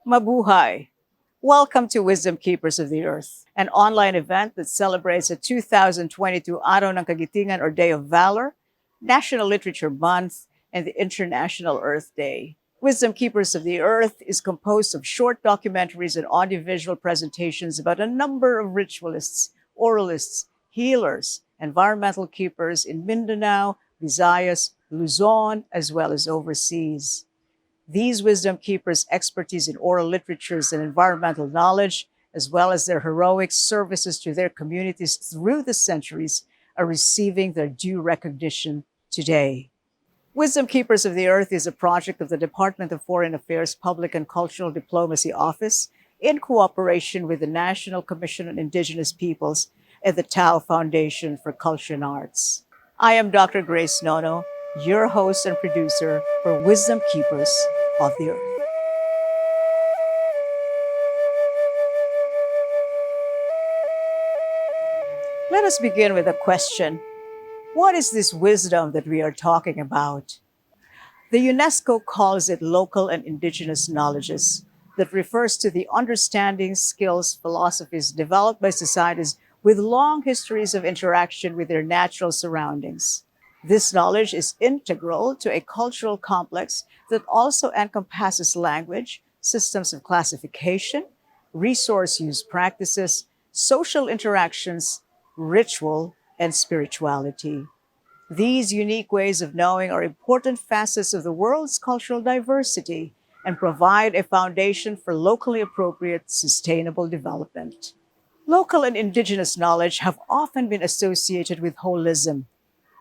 Mabuhay! Welcome to Wisdom Keepers of the Earth, an online event that celebrates the 2022 Araw ng Kagitingan or Day of Valor, National Literature Month, and the International Earth Day. Wisdom Keepers of the Earth is composed of short documentaries and audiovisual presentations about a number of ritualists, oralists, healers, environmental keepers in Mindanao, Visayas, Luzon, as well as overseas. These wisdom keepers' expertise in oral literatures and environmental knowledge, as well as their heroic services to their communities through the centuries, are receiving their due recognition today. Wisdom Keepers of the Earth is a project of the Department of Foreign Affairs Public and Cultural Diplomacy Office in cooperation with the National Commission on Indigenous Peoples and the Tao Foundation for Culture and Arts. I am Dr. Grace Nono, your host and producer for Wisdom Keepers of the Earth. Let us begin with a question. What is this wisdom that we are talking about? The UNESCO calls it local and indigenous knowledges that refers to the understanding, skills, philosophies developed by societies with long histories of interaction with their natural surroundings. This knowledge is integral to a cultural complex that also encompasses language, systems of classification, resource use practices, social interactions, ritual, and spirituality. These unique ways of knowing are important facets of the world's cultural diversity and provide a foundation for locally appropriate, sustainable development. Local and indigenous knowledge have often been associated with holism,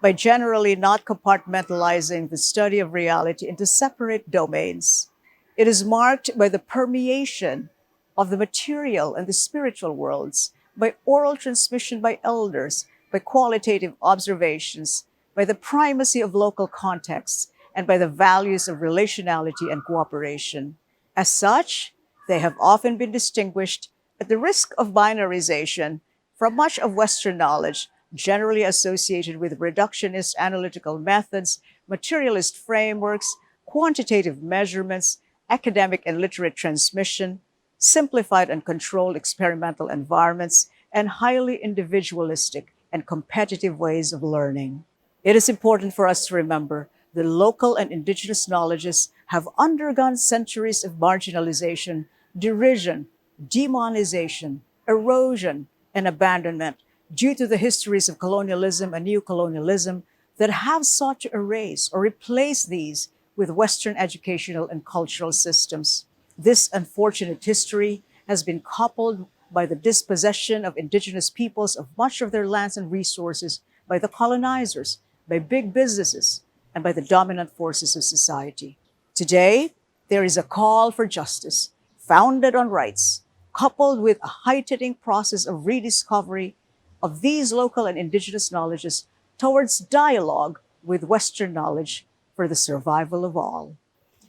by generally not compartmentalizing the study of reality into separate domains. It is marked by the permeation of the material and the spiritual worlds, by oral transmission by elders, by qualitative observations, by the primacy of local contexts, and by the values of relationality and cooperation. As such, they have often been distinguished at the risk of binarization from much of Western knowledge, generally associated with reductionist analytical methods, materialist frameworks, quantitative measurements, academic and literate transmission, simplified and controlled experimental environments, and highly individualistic and competitive ways of learning. It is important for us to remember that local and indigenous knowledges have undergone centuries of marginalization, derision, demonization, erosion, and abandonment due to the histories of colonialism and neocolonialism that have sought to erase or replace these with Western educational and cultural systems. This unfortunate history has been coupled by the dispossession of indigenous peoples of much of their lands and resources by the colonizers, by big businesses, and by the dominant forces of society. Today, there is a call for justice founded on rights, coupled with a heightening process of rediscovery of these local and indigenous knowledges towards dialogue with Western knowledge for the survival of all.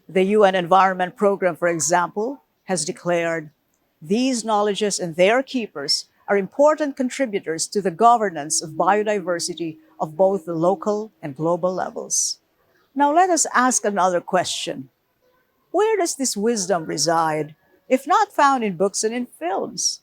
The UN Environment Program, for example, has declared these knowledges and their keepers are important contributors to the governance of biodiversity of both the local and global levels. Now let us ask another question. Where does this wisdom reside, if not found in books and in films?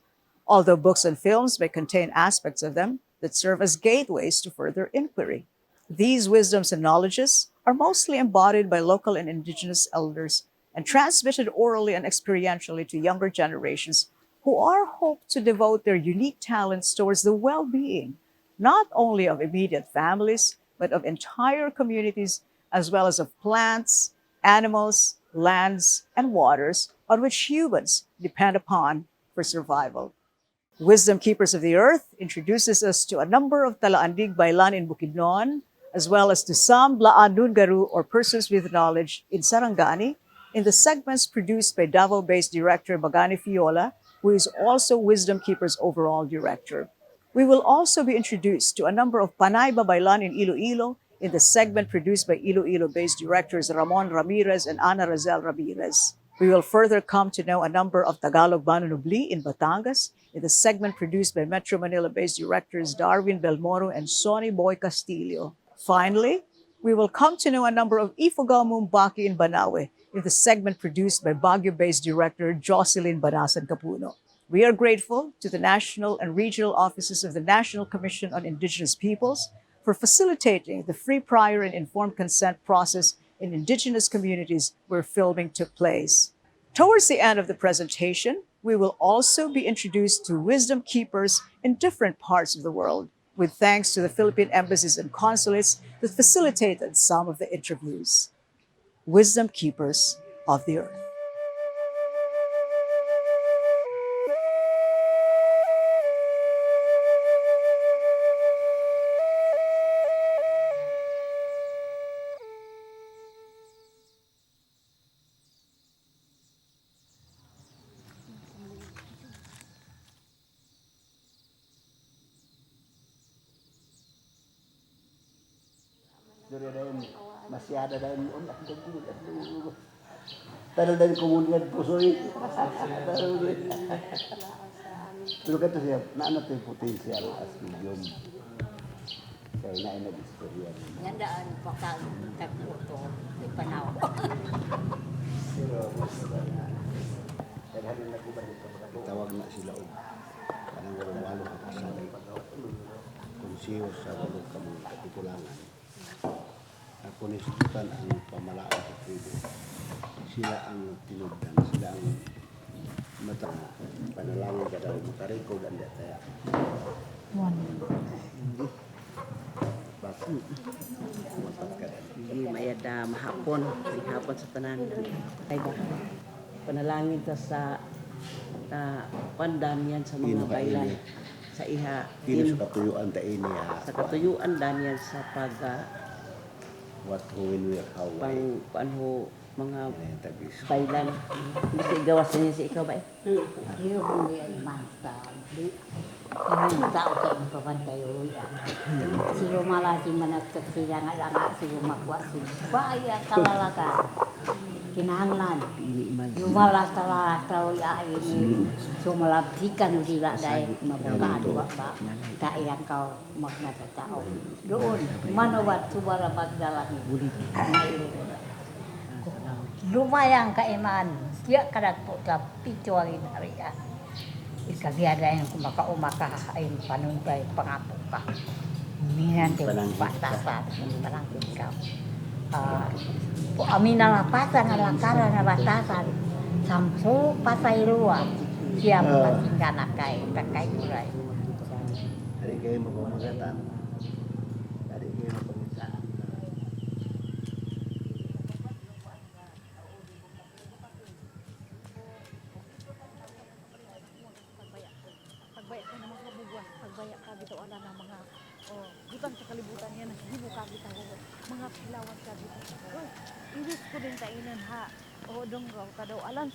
Although books and films may contain aspects of them that serve as gateways to further inquiry. These wisdoms and knowledges are mostly embodied by local and indigenous elders and transmitted orally and experientially to younger generations who are hoped to devote their unique talents towards the well-being, not only of immediate families, but of entire communities, as well as of plants, animals, lands, and waters on which humans depend upon for survival. Wisdom Keepers of the Earth introduces us to a number of Talaandig Bailan in Bukidnon, as well as to some Blaan Nungaru or persons with knowledge in Sarangani, in the segments produced by Davao-based director Magani Fiola, who is also Wisdom Keepers overall director. We will also be introduced to a number of Panay Babaylan in Iloilo, in the segment produced by Iloilo-based directors Ramon Ramirez and Ana Razel Ramirez. We will further come to know a number of Tagalog Manunubli in Batangas, in the segment produced by Metro Manila-based directors Darwin Belmoro and Sonny Boy Castillo. Finally, we will come to know a number of Ifugao Mumbaki in Banawe, in the segment produced by Baguio-based director Jocelyn Banasan Capuno. We are grateful to the national and regional offices of the National Commission on Indigenous Peoples for facilitating the free, prior, and informed consent process in Indigenous communities where filming took place. Towards the end of the presentation, we will also be introduced to wisdom keepers in different parts of the world, with thanks to the Philippine embassies and consulates that facilitated some of the interviews. Wisdom keepers of the earth. Dari masih ada daun undak dulu. Tadi dari kemudian pusoi. Pero kata siya, na tayo potensial as medium. Kaya na istorya. Yan daan baka tagputo di panaw. Pero kaya na nagbalik ka tawag na sila og kanang walo ka pasali. Konsiyo sa walo ka mga kapitulangan. Ako nisitutan ang pamalaan sa tribo. Sila ang tinugdan, sila ang matang panalangin ka daw makarikod ang dataya. Bakit? Matat ka rin. Hindi mayada mahapon sa tanan. Ay ba? Panalangin ta sa pandan yan sa mga baylan. Sa iha. Kino sa katuyuan ta ini ha. Sa katuyuan dan yan sa pag what who will we how pang paano mga tabis. baylan. Hindi sa igawas niya sa ikaw ba eh? Iyo kung yan masa. Ang tao sa impapan kayo yan. Siyo malaking managsak sila nga lang siyo magwa sila. Baya kalalaka. Kinahanglan. Lumalas talaga yain. Sumalabtikan sila dahil mabukaan ba. Kaya kau magnatao. Doon, manawat subara magdalang. Lumayang kaiman. Siya kadag po sa pituwagin hariya. Ikabiada yang kumaka-umaka ay panuntay pangapo ka. Minante patasan parang ikaw. Amin na lapatan na langkara na batasan. Samso patay luwa. Siya patinggan kay takay kuray. Hari kayo mapamagatan. Hari kayo mapagisaan. Pagbaya ka ng mga bubuan, pagbaya ka dito ala ng mga butang sa kalibutan yan, hibo ka dito mga kilawan ka dito. Iwis ko din kainan ha. Dong raw ta daw alan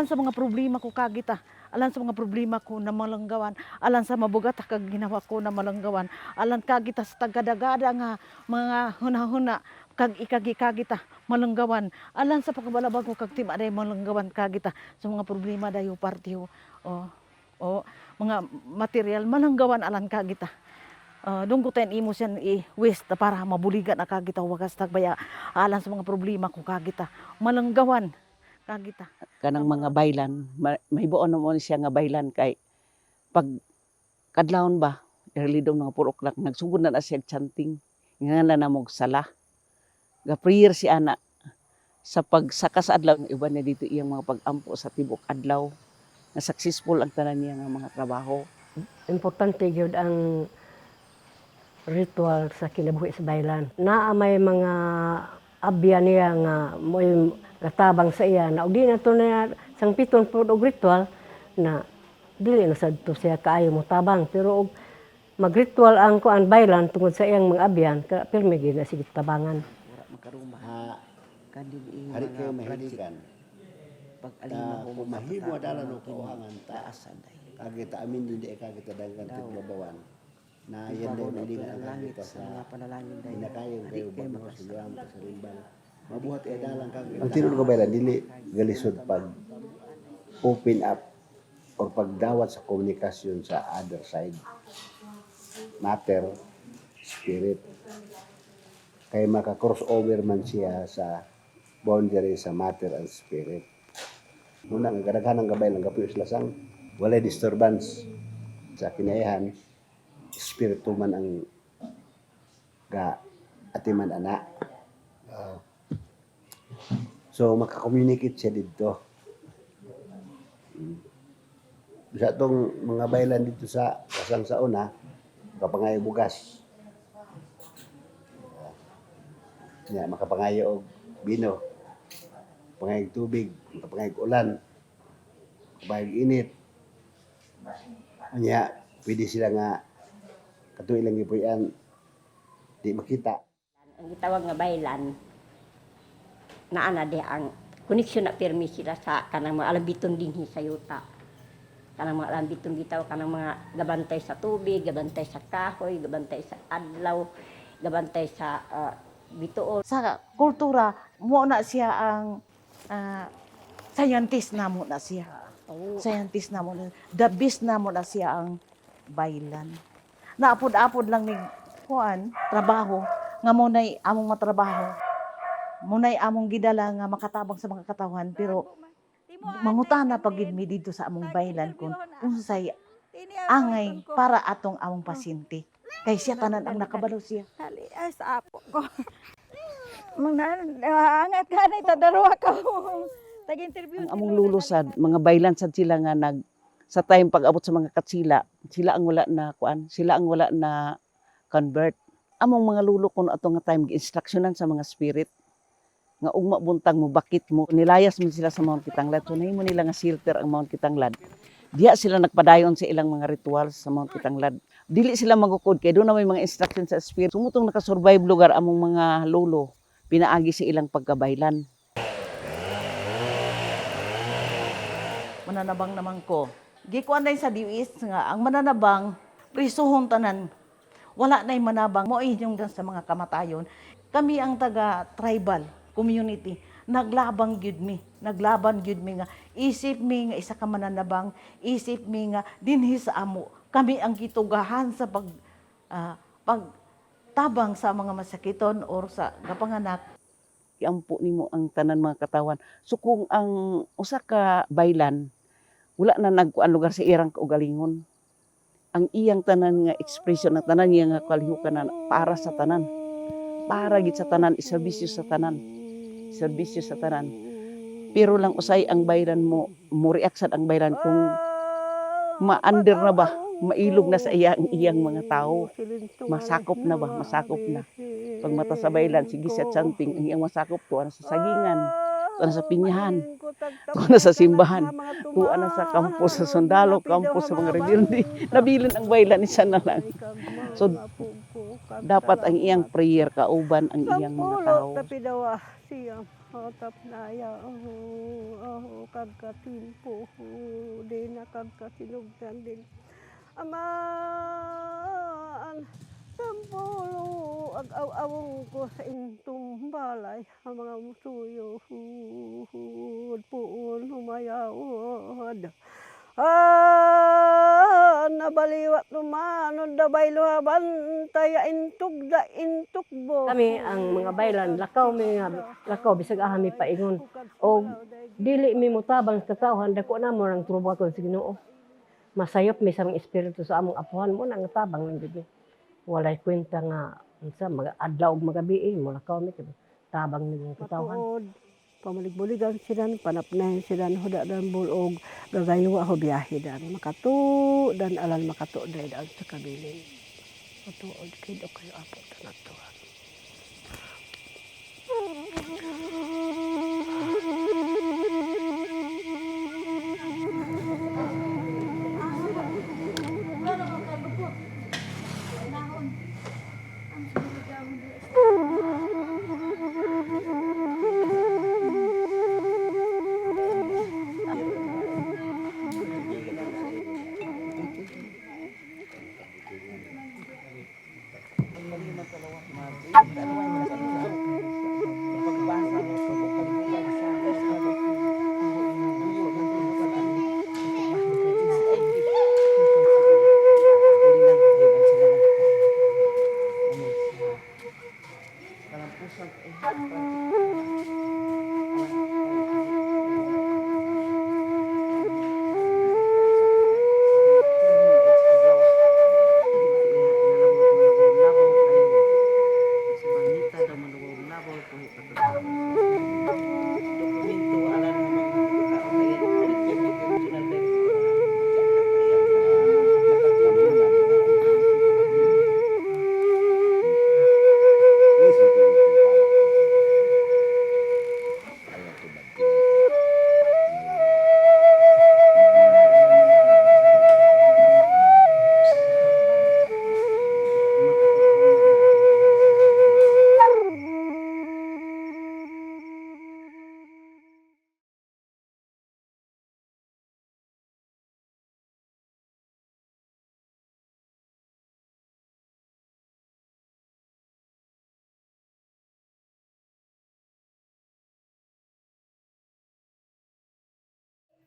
sa mga problema ko kagita. Alan sa mga problema ko na malanggawan, alan sa mabugat kag ginawa ko na malanggawan, alan kagita sa tagadagada nga mga hunahuna kag ikagikagita malanggawan, alan sa pagkabalabag ko kag timaday malanggawan kagita sa mga problema dayo partiyo. Mga material malanggawan alan kagita. Doon ko tayo imo siyan i-waste para mabuligan na kagita wagas tagbaya alan sa mga problema ko kagita malanggawan kagita. Kanang mga baylan, mahibuon mo siya nga baylan kay pag kadlawon ba, early daw mga 4 o'clock, nagsugod na siya chanting, nga na mog sala. Ga-prayer si ana sa pagsaka sa adlaw, iba na dito iyang mga pag-ampo sa tibok adlaw, na successful ang tanan niya nga mga trabaho. Importante gyud ang ritual sa kinabuhi sa baylan. Naa may mga abya niya nga mo'y katabang sa iya na ug di na to na sang piton pud og ritual na dili na sad to siya kaayo mo tabang pero og magritual ang kuan baylan tungod sa iyang mga abyan ka pirmi gyud na sige tabangan. Wala makaruma. Hari kayo mahiligan. Pag alima ko mahimo dala no kauhangan ta asan day. kagita amin hindi kagita dangkan tigbabawan. Na yan daw mahiligan ang kagita sa mga panalangin day. inakayong kayo bagmo sa gram sa limbang. Mabuhat ay dalang kagita. Ang tinuro ko baylan dili galisod pag open up or pagdawat sa komunikasyon sa other side. Matter, spirit. Kaya maka-crossover man siya sa boundary sa matter and spirit. Muna ang kadaghan ng gabay lang gapuyo sila sang walay disturbance sa kinaihan, espiritu man ang ga atiman ana. So maka-communicate siya dito. Sa itong mga baylan dito sa kasang sa una, makapangayo bugas. Makapangayo og bino, pangayo tubig, makapangayo ulan, makapangayo init. Anya, pwede sila nga katuig lang gipuy-an di makita. Ang gitawag nga baylan, naana di ang koneksyon na pirmi sila sa kanang mga alambiton dinhi sa yuta. Kanang mga alambiton gitaw, kanang mga gabantay sa tubig, gabantay sa kahoy, gabantay sa adlaw, gabantay sa bituon. Sa kultura, mo na siya ang scientist na mo na siya. Scientist na mo na. The best na mo na siya ang baylan. Naapod-apod lang ni kuan trabaho nga munay among matrabaho. Munay among gidala nga makatabang sa mga katawan pero mangutana pag gid mi dito sa among baylan kung unsay angay para atong among pasyente. Kay siya tanan ang nakabalo siya. Dali ay sa apo ko. Angat ka na itadarwa ka. Tag-interview. Ang among lulusad, mga baylan sad sila nga sa time pag abot sa mga katsila, sila ang wala na kuan, sila ang wala na convert. Among mga lulo kuno ato nga time gi-instructionan sa mga spirit nga ugma buntag mo bakit mo nilayas mo sila sa Mount Kitanglad. So nahimo nila nga shelter ang Mount Kitanglad. Diya sila nagpadayon sa ilang mga rituals sa Mount Kitanglad. Dili sila magukod kay doon na may mga instructions sa spirit. Sumutong nakasurvive lugar among mga lolo, pinaagi sa ilang pagkabaylan. Mananabang naman ko. Gikuan na sa DUIS nga ang mananabang prisuhon tanan. Wala na manabang mo inyong sa mga kamatayon. Kami ang taga tribal community. Naglaban gyud mi nga isip mi nga isa ka mananabang, isip mi nga dinhi sa amo. Kami ang gitugahan sa pagtabang sa mga masakiton or sa kapanganak. Iampo nimo ang tanan mga katawan. So kung ang usa ka baylan wala na nagkuan lugar sa irang kaugalingon, ang iyang tanan nga expression ng tanan niya nga kalihukan na para sa tanan. Para gid sa tanan, iserbisyo sa tanan. Serbisyo sa tanan. Pero lang usay ang bayran mo react sad ang bayran kung ma-under na ba, mailog na sa iyang mga tao. Masakop na ba? Masakop na. Pag mata sa baylan, sige sa chanting, ang iyang masakop to na sa sagingan, to na sa pinyahan, to na sa simbahan, to na sa kampo sa sundalo, kampo sa mga rebelde. Nabilin ang baylan isa na lang. So dapat ang iyang prayer kauban ang iyang mga tao. Siya hatap na ya kagkatimpo din na kagkasinugdan din aman sampulo ag-awong ko sa intong balay ang mga musuyo puon humayawad nabaliwat lumanon da baylo bantay intug da intugbo. Kami ang mga baylan lakaw bisag mi paingon o dili mi mutabang sa katawhan dako na mo nang trubo aton sa Ginoo. Masayop mi sa mga espiritu sa among apuhan mo nang tabang lang gid. Walay kwenta nga unsa mga adlaw ug magabi mo lakaw mi tabang ni katawhan. Pamalig-buligan sila, panapnahin sila, huda dan bulog, gagaywa ho biyahe dan, makatu, dan alam makatu dahil daan sa kabilin. Matuod kayo kayo apo tanatuan.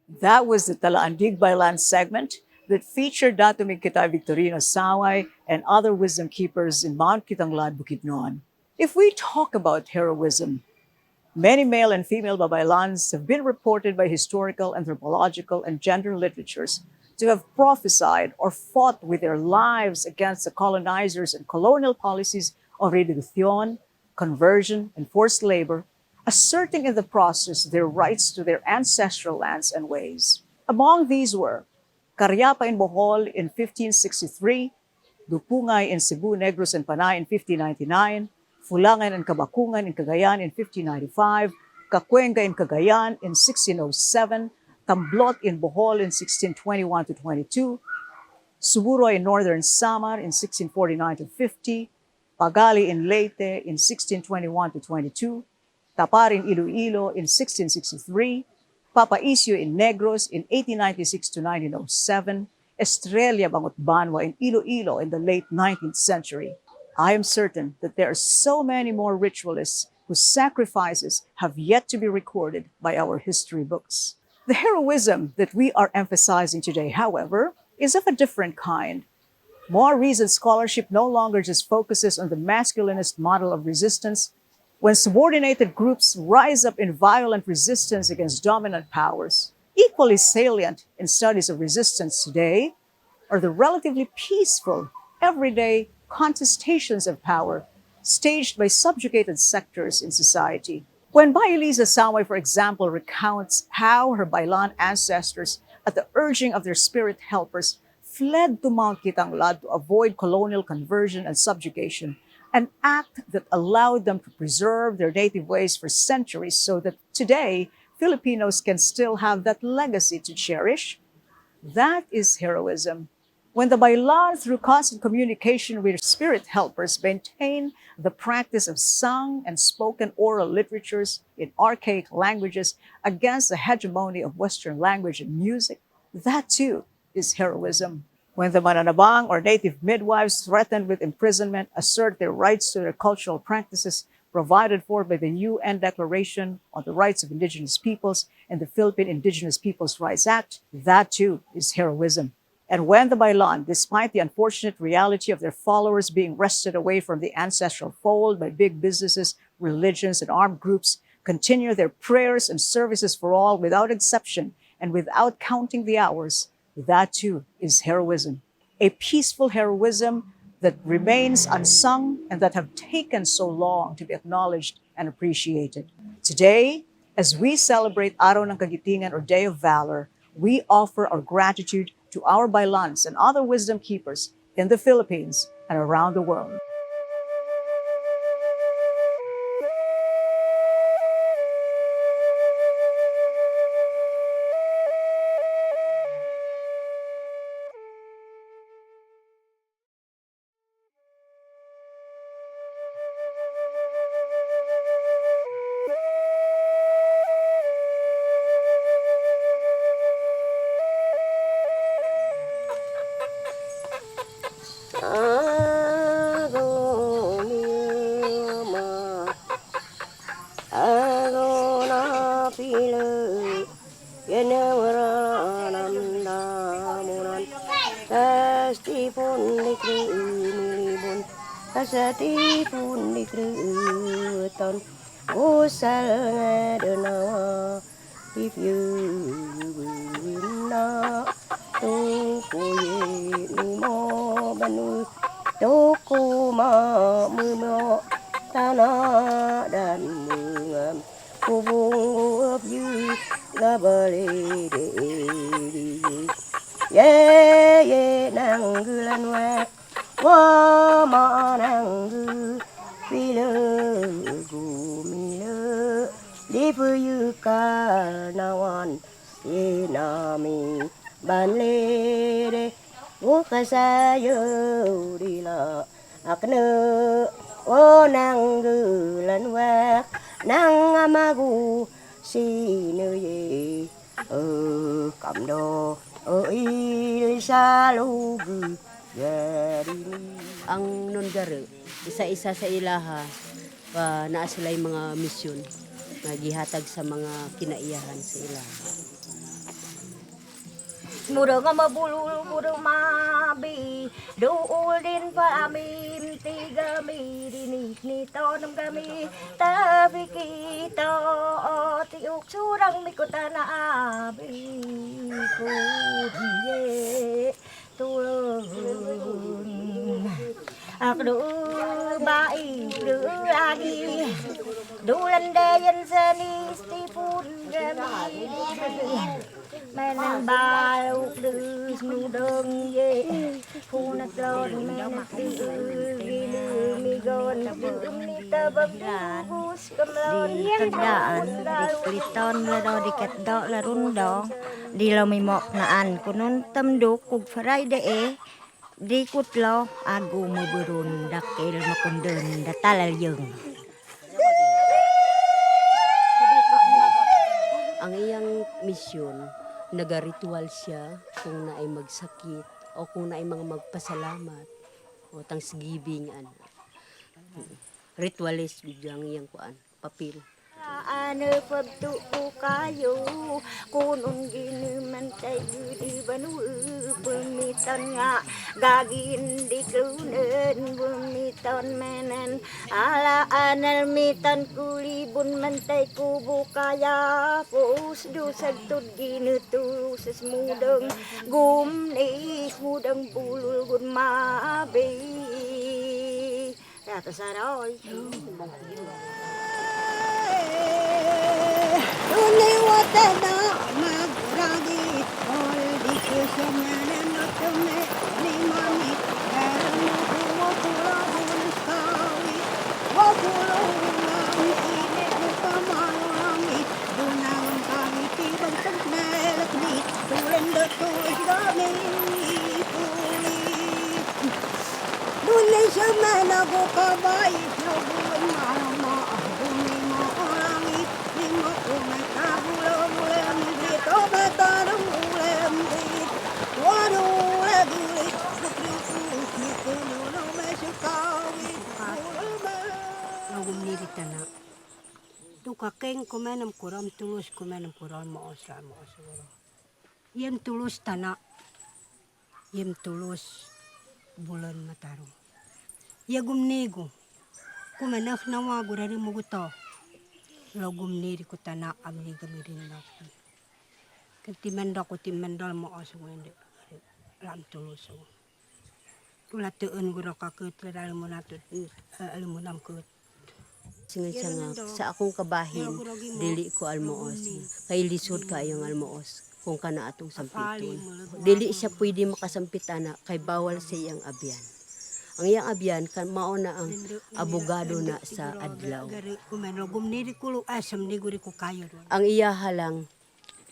That was the Talaandig Blaan segment that featured Datumig Kita Victorino Saway and other wisdom keepers in Mount Kitanglad, Bukidnon. If we talk about heroism, many male and female Babaylans have been reported by historical, anthropological, and gender literatures to have prophesied or fought with their lives against the colonizers and colonial policies of reduction, conversion, and forced labor, asserting in the process their rights to their ancestral lands and ways. Among these were Cariapa in Bohol in 1563, Dupungay in Cebu, Negros and Panay in 1599, Fulangan and Kabakungan in Cagayan in 1595, Kakuenga in Cagayan in 1607, Tamblot in Bohol in 1621 to 22, Suburoy in northern Samar in 1649 to 50, Pagali in Leyte in 1621 to 22, Tapar in Iloilo in 1663, Papaisio in Negros in 1896 to 1907, Estrella Bangot Banwa in Iloilo in the late 19th century. I am certain that there are so many more ritualists whose sacrifices have yet to be recorded by our history books. The heroism that we are emphasizing today, however, is of a different kind. More recent scholarship no longer just focuses on the masculinist model of resistance. When subordinated groups rise up in violent resistance against dominant powers, equally salient in studies of resistance today are the relatively peaceful, everyday contestations of power staged by subjugated sectors in society. When Bailisa Samay, for example, recounts how her Bailan ancestors, at the urging of their spirit helpers, fled to Mount Kitanglad to avoid colonial conversion and subjugation, an act that allowed them to preserve their native ways for centuries so that today Filipinos can still have that legacy to cherish. That is heroism. When the Bailan, through constant communication with spirit helpers, maintain the practice of sung and spoken oral literatures in archaic languages against the hegemony of Western language and music, that too is heroism. When the Mananabang or native midwives threatened with imprisonment assert their rights to their cultural practices provided for by the UN Declaration on the Rights of Indigenous Peoples and the Philippine Indigenous Peoples' Rights Act, that too is heroism. And when the Bailan, despite the unfortunate reality of their followers being wrested away from the ancestral fold by big businesses, religions, and armed groups, continue their prayers and services for all without exception and without counting the hours, that too is heroism. A peaceful heroism that remains unsung and that have taken so long to be acknowledged and appreciated. Today, as we celebrate Araw ng Kagitingan or Day of Valor, we offer our gratitude to our Bailans and other wisdom keepers in the Philippines and around the world. Kasati pun dikruton usal ngadenawa Ifugao toko ye mo banu toko ma mo tanah dan mengam kubung yu gabale de ye nanggulan wek wa ma nanggu pile gumile dipuyu karnawan inami banlere bukasayo dila akne o nanggulan wek nang amagu sino ye cầm đồ isalugu ang nongare isa-isa sa ilaha naa sila'y mga misyon na gihatag sa mga kinaiyahan sa ilaha. Murang mabulul murang mabi duul din pa amin tigami dinik nito ng kami tabi kita tiuk surang mikutan abi ko diye tulun akdu bai du lagi dulan dayan sanis tipun gami menang baluk dus nudeng ye punat lon menak diulu migon ni tabang bus kamlon Tandaan, di kliton lado di ketdo larundo, di lo mimok naan kunun temduk kug faray de di kutlo agu muburun dakil makundun datalal yung. Ang iyang misyon, nagaritual siya kung naay magsakit o kung naay mga magpasalamat o thanksgiving ritualist gud ang iyang kuan papel. Ano pagtuko kayo kunong ginuman tayo di banu bumitan nga gagin di klunen bumitan menen ala anal mitan kulibun mantay kubo kaya pus dusag tud ginutu sesmudeng gumnis mudeng bulul gun mabi kata saroy Tunay wata na magragi all di kusumene matume ni mami pero mo pula bunskawi wa pula nami ine upamalami dunang kami tibang tagmelak ni tulen do tuis kami Dunay semena ko kabay no buwan mama dunay mo orangi ni mo umay kabulo bulan dito batarong ulam dit wano lagi ni kuno mesikawi Lagum nirita na. Tukakeng kumenam kuram tulus kumenam kuram mo siguro. Yem tulus tana. Yem tulus bulan mataro. Yagum nego. Kumenak na wagurari mo guto. Lagum niri ko tana amni gamirin na ko. Katimenda ko timendal mo aswende. Ram tulus ko. Tulatuan gura kakut ladal mo nato alumunam kut. Singa nga sa akong kabahin dili ko almoos kay lisod kayong almoos kung kana atong sampiton dili siya pwede makasampitana kay bawal sa iyang abyan ang iyang abyan kan mao na ang abogado na sa adlaw ang iya halang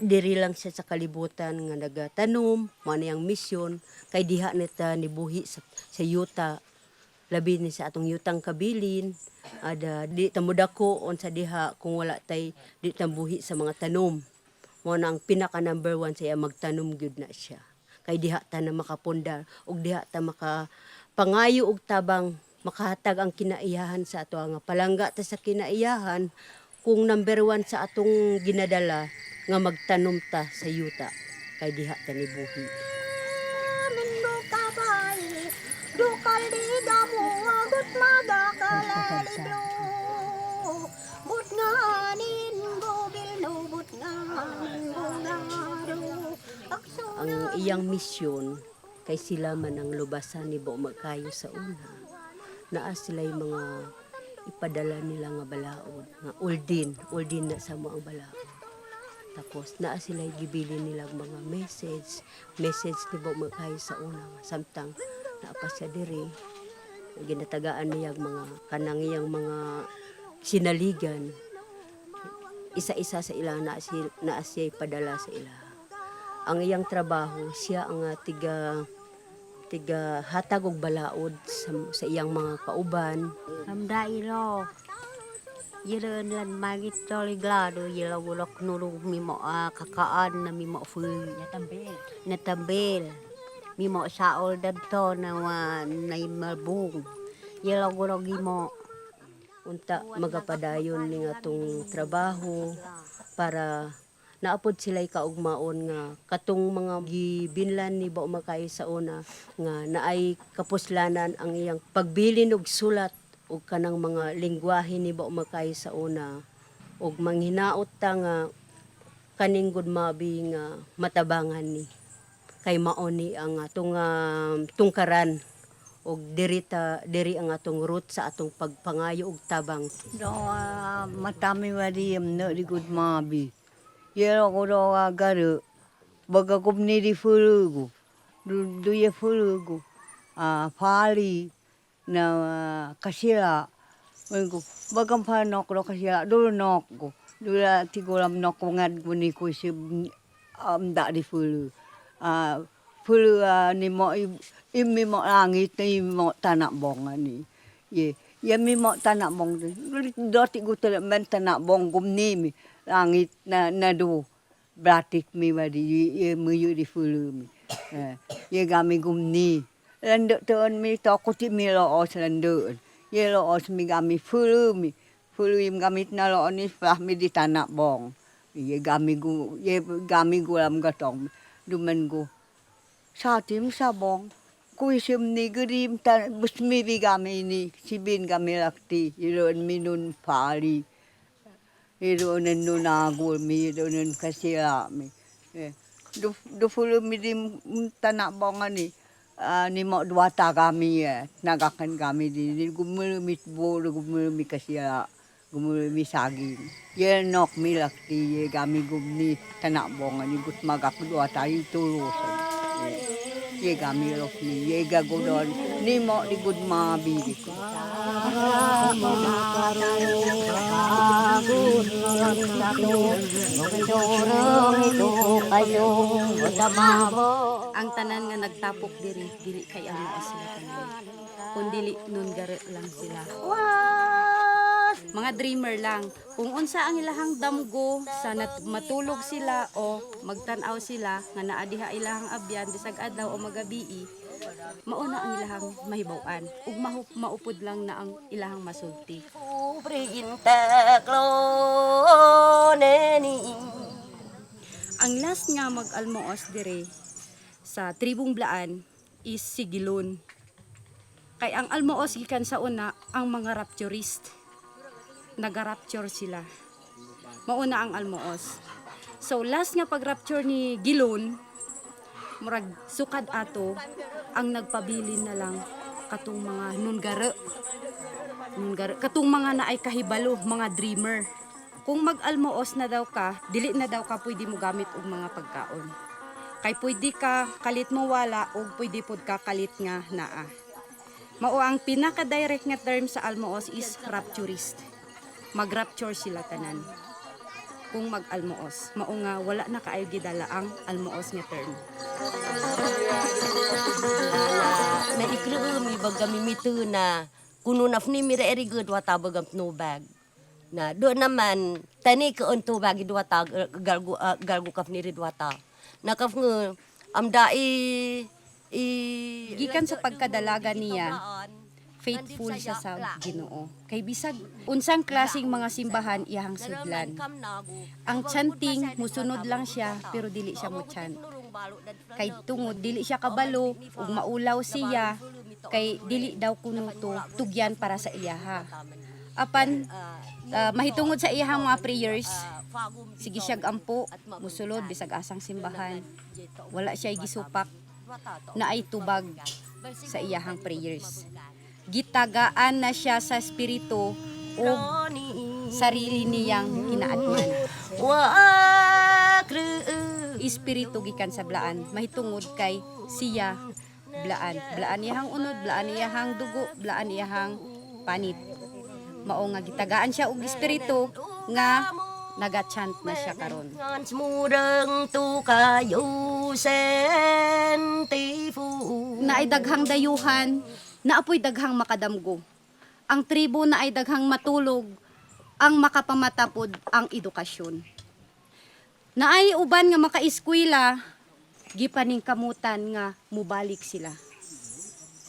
diri lang siya sa kalibutan nga nagatanom mao na iyang misyon kay diha nita nibuhi sa yuta labi ni sa atong yutang kabilin ada di tamudako on sa diha kung wala tay di tambuhi sa mga tanom mo na ang pinaka number 1 sa iya magtanom gyud na siya kay diha ta na makapundar ug diha ta maka pangayo og tabang makahatag ang kinaiyahan sa ato nga palangga ta sa kinaiyahan kung number 1 sa atong ginadala nga magtanom ta sa yuta kay diha ta nibuhi. Dukal di damu agut maga kaleli blu but nganin gobil no but nganin bungaro Ang iyang misyon kay sila man ang lubasan ni Bo magkayo sa una. Naa sila'y mga ipadala nila nga balaod, nga uldin na sa mo ang balaod. Tapos naa sila'y gibili nila mga message ni Bo magkayo sa una. Samtang naapa siya diri, ginatagaan niya mga kanang iyang mga sinaligan. Isa-isa sa ila na siya ipadala sa ila. Ang iyang trabaho, siya ang tiga hatag og balaod sa iyang mga kauban. Amdailo. Yun lan magit toligado yelo gulok nulong mimo kakaan na mimo full natambil mimo saol dadto na nay mabung yelo gulok gimo Unta magapadayon ni nga tong trabaho para naapod sila'y kaugmaon nga katong mga gibinlan ni ba umakay sa una nga naay kapuslanan ang iyang pagbilin og sulat og kanang mga lengguwahe ni ba umakay sa una og manghinaot ta nga kaning gudmabi nga matabangan ni kay mao ni ang atong tungkaran og diri ang atong root sa atong pagpangayo og tabang. Do matami wadi no di good mabi. Yero ko do garu. Baga kumni di furugu. Du ye furugu. Pali na kasira. Wengo bagam pa nok do kasira do nok go. Dula tigulam nok ngad guni ko si da di furu. Furu ni mo imi mo langit ni mo tanak bong ani. Ye mi mo tanak bong do ti gutel men tanak bong gumni mi langit na do bratik mi wadi ye muyu di fulu mi. Ye gami gumni. Landuk tuan mi to kuti mi lo os landuk. Ye lo os mi gami fulu mi. Fulu im gami na lo ni fah mi di tanak bong. Ye gami gulam gatong. Dumen go. Sa tim sa bong. Kuisim ni gerim ta busmi bigami ni sibin kami lakti iron minun pali iron nunagul mi iron kasira mi do fulo mi dim tanak bonga ni ni mo dua ta kami nagakan kami di gumul mit bol gumul mi kasira gumul mi saging ye nok mi lakti ye kami gumni tanak bonga ni gut magak dua ta tulus ye kami rokni ye gagodon ni mo di good mabi ko Ang tanan nga nagtapok dili kay ang mga sila tanan kundili nun garet lang sila mga dreamer lang. Kung unsa ang ilahang damgo sa matulog sila o magtan-aw sila nga naa diha ilahang abyan bisag adlaw o magabii, mauna ang ilahang mahibaw-an ug maupod lang na ang ilahang masulti. Ang last nga mag-almoos dire sa tribong Blaan is Sigilon. Kay ang almoos gikan sa una ang mga rapturist. Naga-rapture sila. Mauna ang almoos. So last nga pag-rapture ni Gilon, murag sukad ato ang nagpabilin na lang katong mga nungare. Katong mga naay kahibalo, mga dreamer. Kung mag-almoos na daw ka, dili na daw ka pwede mo gamit og mga pagkaon. Kay pwede ka kalit mo wala o pwede pod ka kalit nga naa. Mao ang pinaka-direct nga term sa almoos is rapturist. Mag-rapture sila tanan kung mag-almoos. Mao nga wala na kaayo gidala ang almoos nga term. Na ikreumi bagami mitu na kuno nafni mira eri good wata bagam tnubag. Na do naman tani ko on tubag idwata galgu kaf ni ridwata. Nakaf ng amdai gikan sa pagkadalaga niya, faithful siya sa Ginoo. Kay bisag unsang klaseng mga simbahan iyang sudlan. Ang chanting musunod lang siya pero dili siya mo chant. Kay tungod dili siya kabalo ug maulaw siya kay dili daw kuno to tugyan para sa iyaha. Apan mahitungod sa iyahang mga prayers, sige siya ampo, musulod bisag asang simbahan. Wala siya gisupak na ay tubag sa iyahang prayers. Gitagaan na siya sa espiritu o sarili niyang kinaatman. Espiritu gikan sa Blaan, mahitungod kay siya Blaan. Blaan iyahang unod, Blaan iyahang dugo, Blaan iyahang panit. Mao nga gitagaan siya og espiritu nga nagachant na siya karon. Naay daghang dayuhan, naapoy daghang makadamgo. Ang tribo na ay daghang matulog, ang makapamatapod ang edukasyon. Naay uban nga makaeskwela, gipaning kamutan nga mubalik sila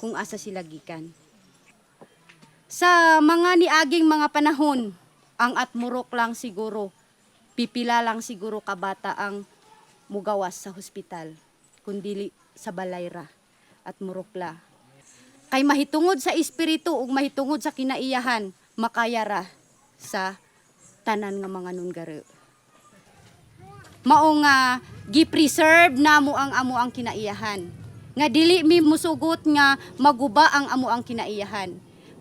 kung asa sila gikan. Sa mga niaging mga panahon, ang atmurok lang siguro pipila lang siguro ka bata ang mugawas sa hospital, kundi sa balayra at murukla. Kay mahitungod sa espiritu ug mahitungod sa kinaiyahan, makayara sa tanan nga mga nunggaro. Mao nga gi-preserve namo ang amo ang kinaiyahan. Nga dili mi musugot nga maguba ang amo ang kinaiyahan.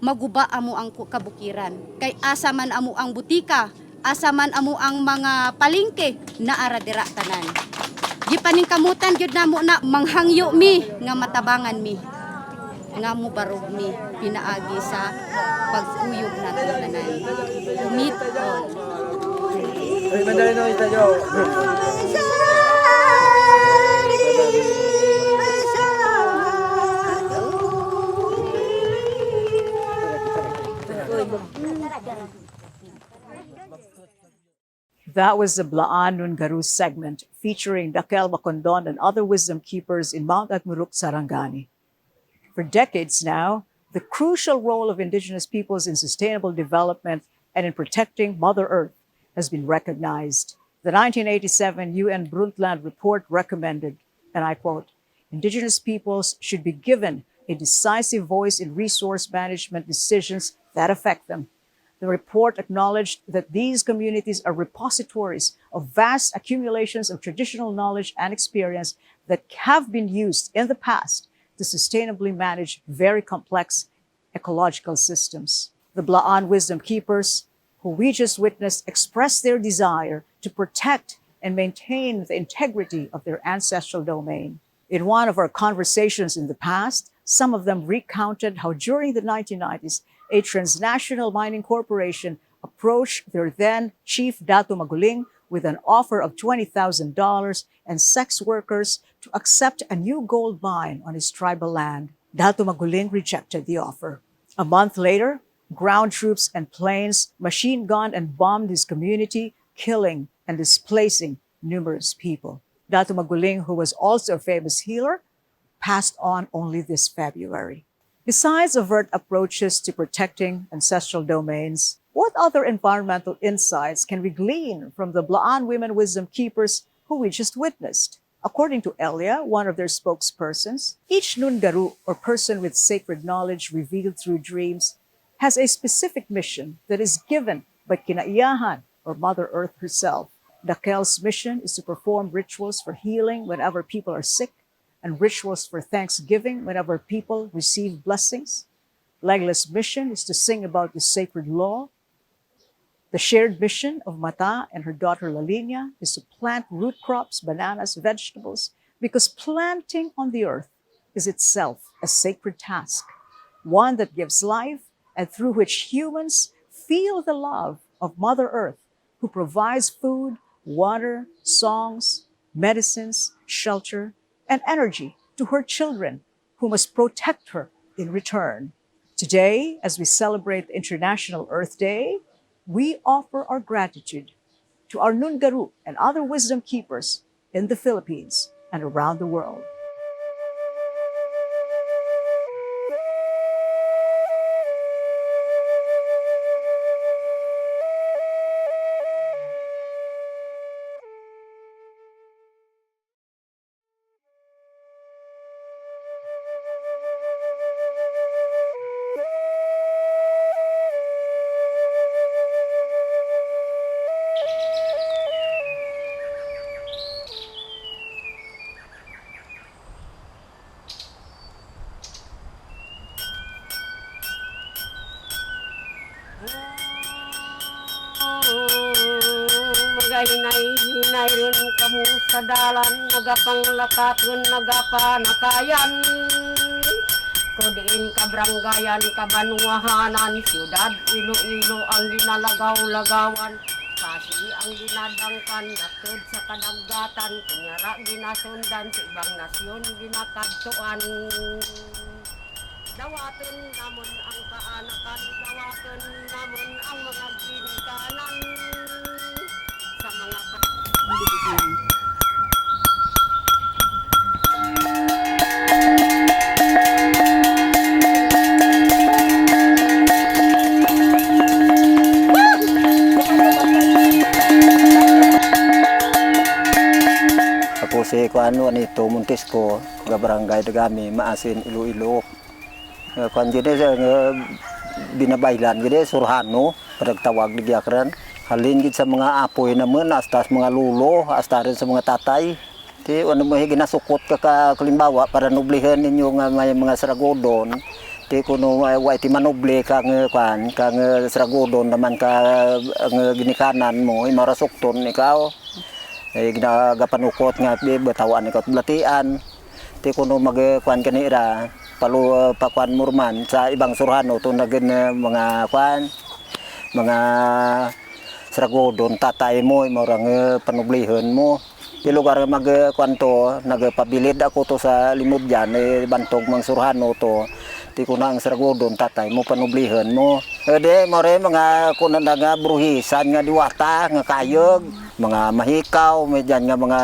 Maguba amo ang kabukiran. Kay asa man amo ang butika, asa man amo ang mga palengke, naara dira tanan. Gipaningkamutan gyud namo na manghangyo mi nga matabangan mi. Nga mo barog mi pinaagi sa pagkuyog nato tanan. Meet all. Ay, mandali na isa nyo. That was the Blaan Nungaru segment featuring Dakel Macondon and other wisdom keepers in Mount Atmuruk, Sarangani. For decades now, the crucial role of Indigenous peoples in sustainable development and in protecting Mother Earth has been recognized. The 1987 UN Brundtland report recommended, and I quote, Indigenous peoples should be given a decisive voice in resource management decisions that affect them. The report acknowledged that these communities are repositories of vast accumulations of traditional knowledge and experience that have been used in the past to sustainably manage very complex ecological systems. The Blaan wisdom keepers, who we just witnessed, express their desire to protect and maintain the integrity of their ancestral domain. In one of our conversations in the past, some of them recounted how during the 1990s, a transnational mining corporation approached their then chief Dato Maguling with an offer of $20,000 and sex workers to accept a new gold mine on his tribal land. Dato Maguling rejected the offer. A month later, ground troops and planes machine gunned and bombed his community, killing and displacing numerous people. Dato Maguling, who was also a famous healer, passed on only this February. Besides overt approaches to protecting ancestral domains, what other environmental insights can we glean from the Blaan women wisdom keepers who we just witnessed? According to Elia, one of their spokespersons, each Nungaru or person with sacred knowledge revealed through dreams has a specific mission that is given by Kinaiyahan or Mother Earth herself. Dakel's mission is to perform rituals for healing whenever people are sick and rituals for thanksgiving whenever people receive blessings. Legla's mission is to sing about the sacred law. The shared mission of Mata and her daughter Lalinia is to plant root crops, bananas, vegetables, because planting on the earth is itself a sacred task, one that gives life and through which humans feel the love of Mother Earth, who provides food, water, songs, medicines, shelter, and energy to her children, who must protect her in return. Today, as we celebrate International Earth Day, we offer our gratitude to our Nungaru and other wisdom keepers in the Philippines and around the world. Hinay rin kamu sa dalan, nagapanglakat nagapanakayan. Kudiin kabranggayan, kabanuahanan, siyudad, Iloilo ang ginalagaw-lagawan. Kasi ang ginadangkan, natod sa kadagatan, kunyara ginasundan sa ibang nasyon, ginakadtuan. Dawaton namon ang kaanakan, dawaton namon ang mga ginikanan. Sa mga kuan wanito Montisco ga barangay Dagami maasin Iloilo. Kuan gini binabaylan gini surhano padagtawag digakran. Halin gid sa mga apoy naman hasta sa mga lulo, hasta rin sa mga tatay. Ti ano mo ginasukot ka kalimbawa para nublihan ninyo nga may mga saragodon. Ti kuno wa ti manoble kang kuan kang saragodon naman ka ang ginikanan mo imarasukton ikaw. Ginagapanukot nga batawan ikaw blatian. Ti kuno magkuan kanira palu pakuan murman sa ibang surhano to nagin mga kuan mga saragodon tatay mo imorang panublihan mo. Di lugar magkwanto nagpabilid ako to sa limod diyan bantog mang surhano to. Ti kuna ang saragodon tatay mo panublihan mo. Ede more mga kunan nga bruhisan nga diwata nga kayog, mga mahikaw medyan nga mga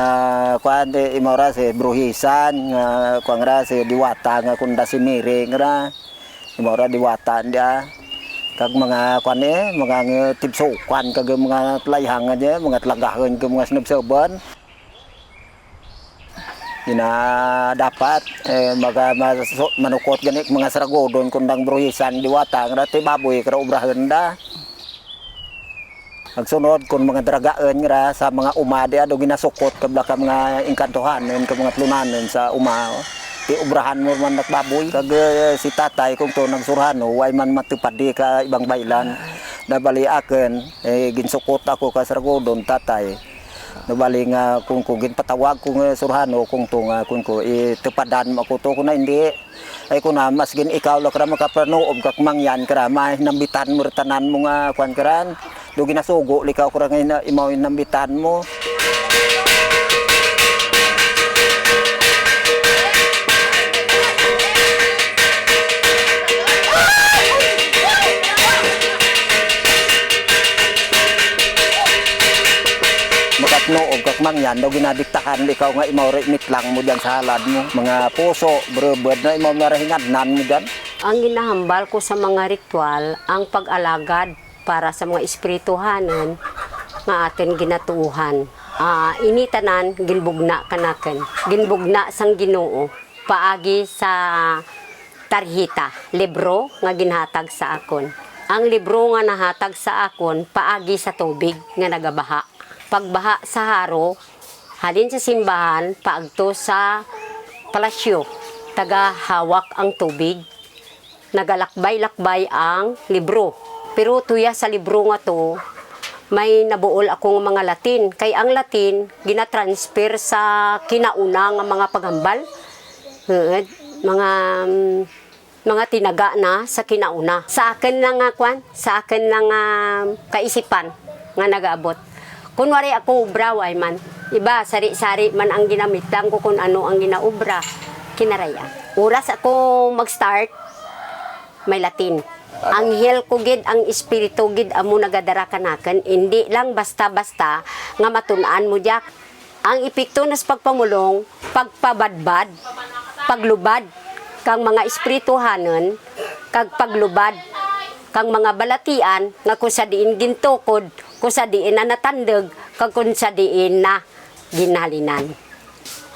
kuan imora si bruhisan nga kuan ra si diwata nga kunda si miring ra. Imora diwata dia. Kag mga kuan mga tipsukan kag mga tlayhang aja mga tlagahan kag mga snabsaban ina dapat manukot gani mga saragodon kundang bruhisan diwata nga ti baboy kra obrahen da agsunod kun mga dragaan ra sa mga umade ado ginasukot kabla ka mga engkantohanen kag mga tlunanen sa uma. Ti obrahan mo man nakbaboy kag si tatay kung to nagsurhano way man matupad di ka ibang baylan nabaliaken ginsukot ako ka saragodon tatay nabali nga kung ginpatawag kung surhano kung to nga kung ko itupadan mo ako to kuna hindi ay kuna mas gin ikaw la kra makapanoob kak mangyan kra nambitan mo tanan mo nga kwan kran do ginasugo likaw kra nga imaw nambitan mo. Makatnoob kak mangyan daw ginadiktakan ikaw nga imaw mitlang mo diyan sa halad mo mga puso berebed na imaw narahingadnan mo diyan. Ang ginahambal ko sa mga ritual ang pag-alagad para sa mga espirituhanan nga atin ginatuuhan. Ini tanan ginbugna kanaken ginbugna sang Ginoo paagi sa tarhita libro nga ginhatag sa akon. Ang libro nga nahatag sa akon paagi sa tubig nga nagabaha. Pagbaha sa haro, halin sa simbahan, paagto sa palasyo, taga-hawak ang tubig, nagalakbay-lakbay ang libro. Pero tuya sa libro nga to, may nabuol akong mga Latin. Kay ang Latin, ginatransfer sa kinauna nga mga paghambal, mga tinaga na sa kinauna. Sa akin lang sa akin lang kaisipan nga nagaabot. Kunwari ako ubraway man, iba sari-sari man ang ginamit lang ko kung ano ang ginaubra, kinaraya. Oras ako mag-start, may Latin. Anghel ko gid, ang espiritu gid amo nagadara kanaken, hindi lang basta-basta nga matunaan mo diak. Ang epekto nas pagpamulong, pagpabadbad, paglubad kang mga espirituhanon, kag paglubad kang mga balatian nga kung sa diin gintukod, kung sa diin na natandag, kag kung sa diin na ginhalinan.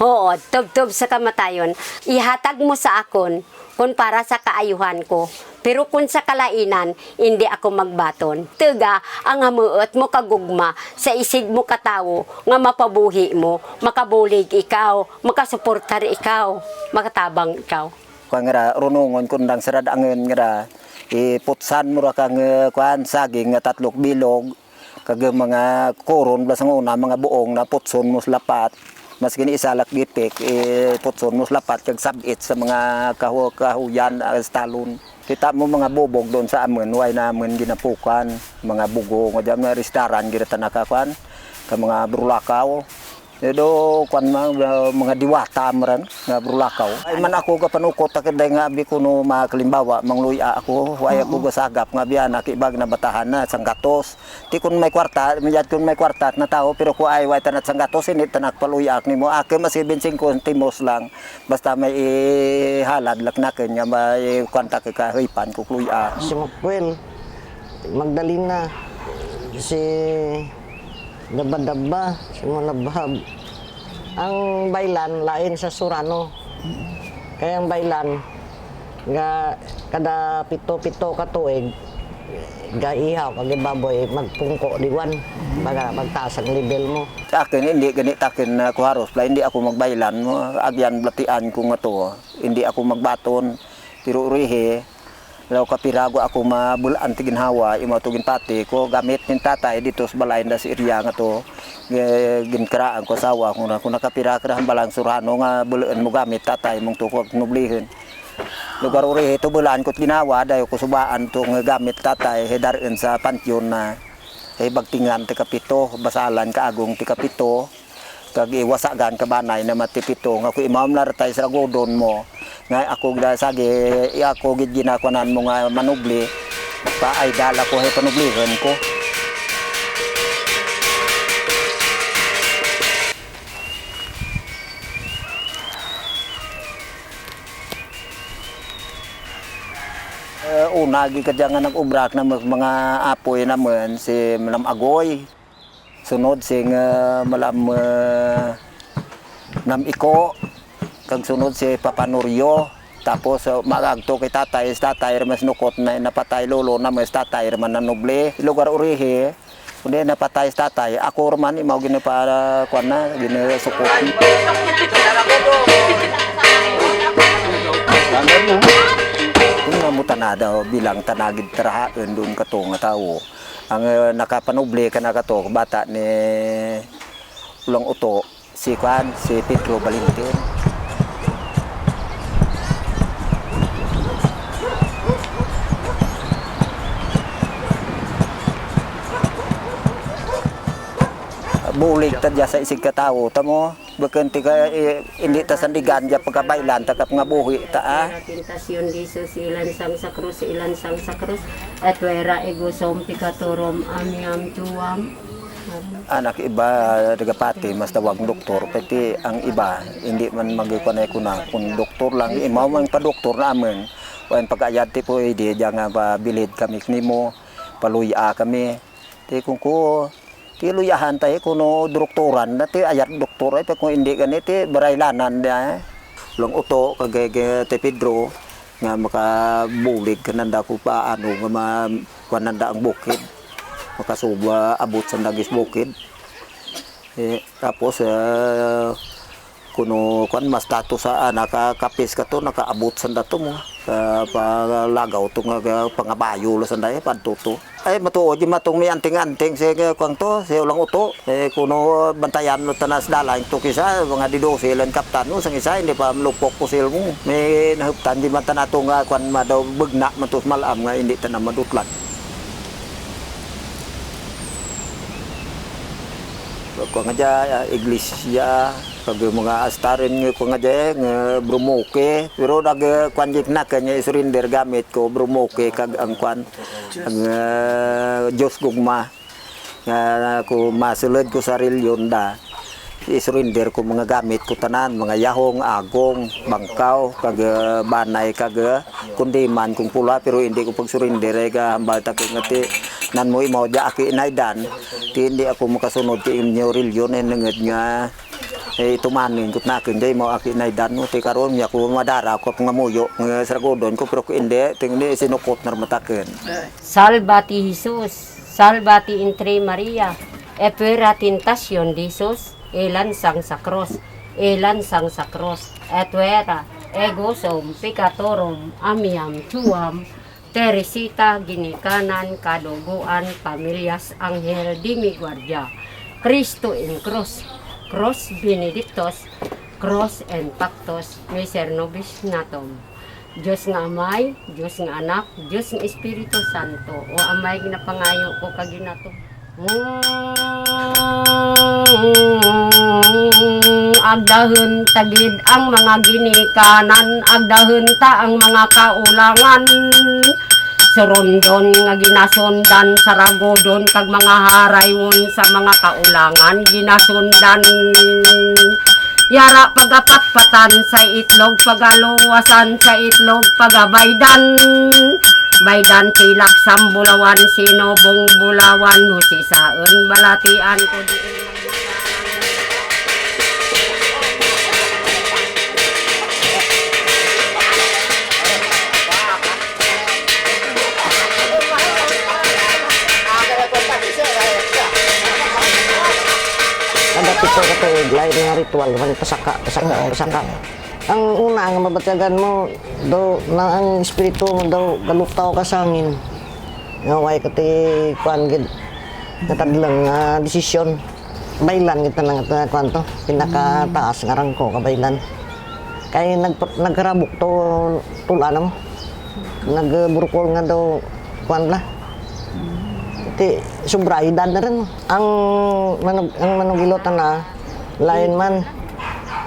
Oo, tub-tub sa kamatayon, ihatag mo sa akon kung para sa kaayuhan ko. Pero kung sa kalainan, hindi ako magbaton. Tuga, ang hamuot mo kagugma, sa isid mo katawo, nga mapabuhi mo, makabulig ikaw, makasuportar ikaw, makatabang ikaw. Kung nga runungon kundang sarad angin nga iputsan mo ra kang kuan saging nga tatlok bilog kag mga koron basang una mga buong na putson mo lapat mas gini isalak gipik putson mo lapat kag sabit sa mga kahuyan talon. Kita mo mga bubog doon sa amin way namin ginapukan mga bugo nga diyan restaurant gid tanakakuan ka mga brulakaw. Do kwan mga diwata maran nga brulakaw. Ay man ako ga panukot kaday nga abi kuno makalimbawa mangluya ako way ako gasagap nga biya nakibag na batahan na sanggatos. Ti kun may kwarta, miyad kun may kwarta na tao pero ko ay way tanat sanggatos ini tanak paluyak nimo. Ake masibin 50 timos lang basta may halad laknaken nga may kwanta ka hipan ko kluya. Si Mapuel Magdalena si Daba-daba, si Malabhab, Ang baylan lain sa surano. Kaya ang baylan nga kada pito-pito ka tuig gaihaw kag baboy magpungko diwan baga magtaas ang level mo. Sa akin hindi ganit akin na kuharos hindi ako magbaylan mo agyan blatian ko nga to. Hindi ako magbaton pero urihe law kapirago ako mabulaan ti ginhawa imo to ginpati ko gamit nin tatay dito sa balay na si area nga to ginkaraan ko sawa ko na nakapira-kirahan balang surano nga bulaan mo gamit tatay mong tukog nublihin. Lugar uri ito bulaan ko ginawa dayo ko subaan to nga gamit tatay hedarin sa pantyon na bagtingan ti kapito basalan kaagong ti kapito kag iwasagan ka banay na matipito nga ko imam naratay sa godon mo nga ako sagi ako gid ginakuanan mo nga manubli pa ay dala ko he panublihan ko. Una gikadya nga nag-ubrak na mga apoy naman si Malam Agoy. Sunod si Malam Nam Iko. Kag sunod si Papa Norio. Tapos magagto kay tatay mas nukot na napatay lolo na mas tatay man nanoble. Lugar urihe. Kundi napatay tatay. Ako man imaw gini para kuan na gini sukot. Kung namutan daw bilang tanagid tarahaan doon kato nga tao. Ang nakapanuble ka na kato, bata ni Ulang Uto, si Pedro Valentin. Bulig tadya sa isig katao, tamo. Bakan tiga hindi ta sandigan ja pagkabaylan takap nga buhi ta Tentasyon diso ilan sang sa krus at wera ego som pikaturom amiam tuam. Anak iba dagapati mas tawag doktor pati ang iba hindi man magikuanay kuna kun doktor lang imaw man pa doktor naman wen pagayad ti po idi nga pabilid kami nimo paluya kami ti kung ko ti luyahan tayo kuno doktoran na ti ayat doktor ay kung hindi ganiti baraylanan da Ulang Uto kagay ti Pedro nga makabulig kananda ko pa ano nga kuananda ang bukid makasuba abot sa dagis bukid tapos kuno kuan mas tato sa nakakapis ka to nakaabot sa dato mo palagaw to nga pangabayo la sanday pantuto ay matuod di matong ni anting-anting si kuang to si Ulang Uto kuno bantayan no tanas dalang to kisa mga didose lan kaptan no sang isa hindi pa malupok pusil mo may nahuptan di man tanato nga kuan madaw begna matus malam nga hindi tanam madutlat. Kung nga iglesia kag mga astarin nga kung nga brumoke pero nag kwanjik na kanya surrender gamit ko brumoke kag ang kwan ang Diyos gugma nga ko masulod ko sa reliyon da surrender ko mga gamit ko tanan mga yahong agong bangkaw kag banay kag kundiman kung pula pero hindi ko pag surrender ga hambal ta ngati nan mo imaw ja aki inaydan ti hindi ako makasunod ti inyo reliyon nged nga tumanin ko nakin day mo aki inaydan no ti karon nya ko madara ko ngamuyo nga sragodon ko pero ko hindi tingni sinukot na mataken. Salvati Jesus, salvati intre Maria, e pera tentasyon di Jesus, elan sang sa cross, et vera ego sum picatorum amiam tuam. Teresita ginikanan kaduguan pamilyas anghel dimiguardia Cristo in cross benedictus cross and pactus miser nobis natum Diyos nga amay Diyos nga anak Diyos nga Espiritu Santo o amay ginapangayo ko kaginato agdahon tagid ang mga ginikanan agdahon ta ang mga kaulangan surundon nga ginasundan sa ragodon kag mga harayon sa mga kaulangan ginasundan yara pagapatpatan sa itlog pagaluwasan sa itlog pagabaydan baydan silak sambulawan sinobong bulawan husisaen balatian ko diin ritual, man pasaka. Ang una ang mabatyagan mo daw na ang espiritu mo daw galutaw ka sa hangin. Ngaway kati kuan gid natadlang desisyon. Baylan kita lang kuan to, pinakataas nga rangko ka baylan. Kay nagkarabok to tulana mo. Nagburukol nga daw kuan la. Iti sobra edad na rin. Ang manugilotan na lain man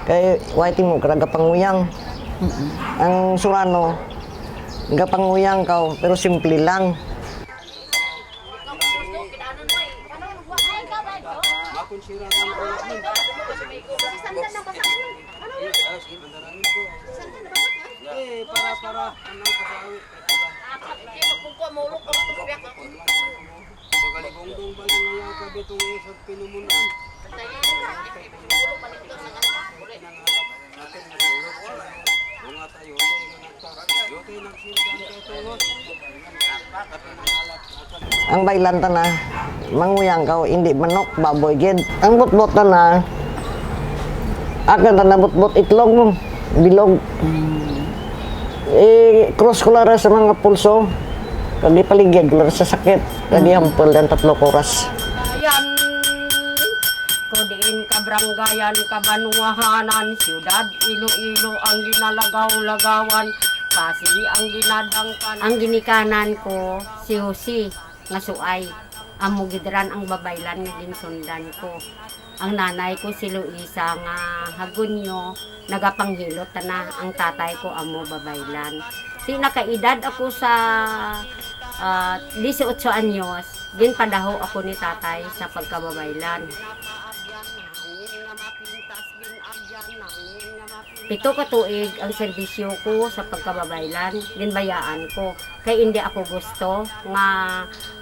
kay white mo karaga panguyang. Ang surano gapanguyang ka pero simple lang. Ang baylan ta na manguyang ka hindi manok baboy gid. Ang butbot ta na akan ta na butbot itlog mo bilog. Cross ko lara sa mga pulso kadi paligid lara sa sakit kadi hampol dan 3 oras. Yan kudiin kabranggayan kabanuahanan siyudad Iloilo ang ginalagaw-lagawan kasi ang ginadangkan ang ginikanan ko si Jose nga suay amo gidran ang babaylan nga ginsundan ko. Ang nanay ko si Luisa nga Hagunyo nagapanghilot na ang tatay ko amo babaylan. Si nakaedad ako sa 18 anyos, ginpadaho ako ni tatay sa pagkababaylan. 7 ka tuig ang serbisyo ko sa pagkababaylan, ginbayaan ko. Kay hindi ako gusto nga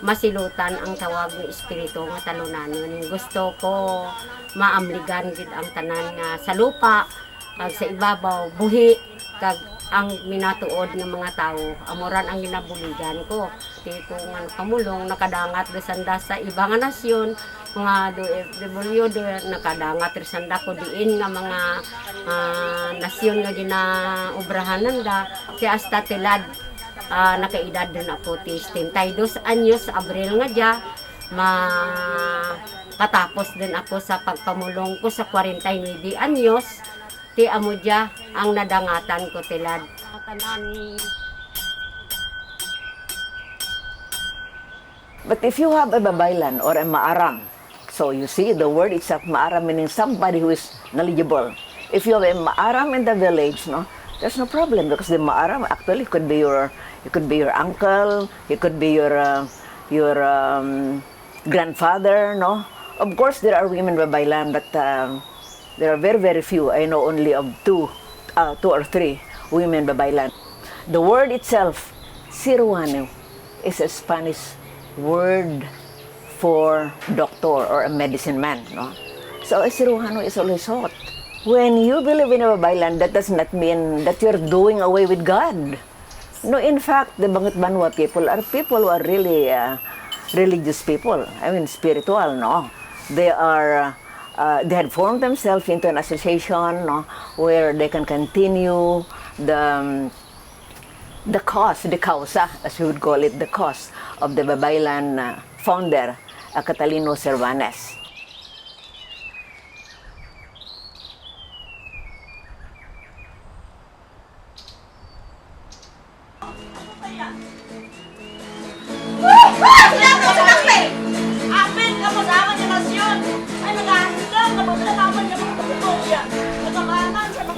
masilutan ang tawag ng espiritu nga talunanon. Gusto ko maamligan gid ang tanan nga sa lupa, kag sa ibabaw, buhi, kag ang minatuod ng mga tao, amoran ang ginabuligan ko. Di ko nga pamulong, nakadangat resanda sa iba nga nasyon, mga DFW, nakadangat resanda ko diin nga mga nasyon nga ginaubrahanan da. Kaya hasta tilad, nakaedad din ako, 32 anyos, Abril nga dya, katapos din ako sa pagpamulong ko sa 49 anyos, ti amo dya ang nadangatan ko tilad. But if you have a babaylan or a maarang, so you see the word itself, maarang meaning somebody who is knowledgeable. If you have a maarang in the village, no, there's no problem because the maarang actually could be your uncle, it could be your grandfather, no. Of course, there are women babaylan, but there are very, very few. I know only of two or three women babaylan. The word itself, siruano, is a Spanish word for doctor or a medicine man. No? So a siruano is always hot. When you believe in a babaylan, that does not mean that you're doing away with God. No, in fact, the Bangat Banwa people who are really religious people. I mean, spiritual, no? They are... they had formed themselves into an association, no, where they can continue the causa, as we would call it, the cause of the Babaylan founder, Catalino Cervantes.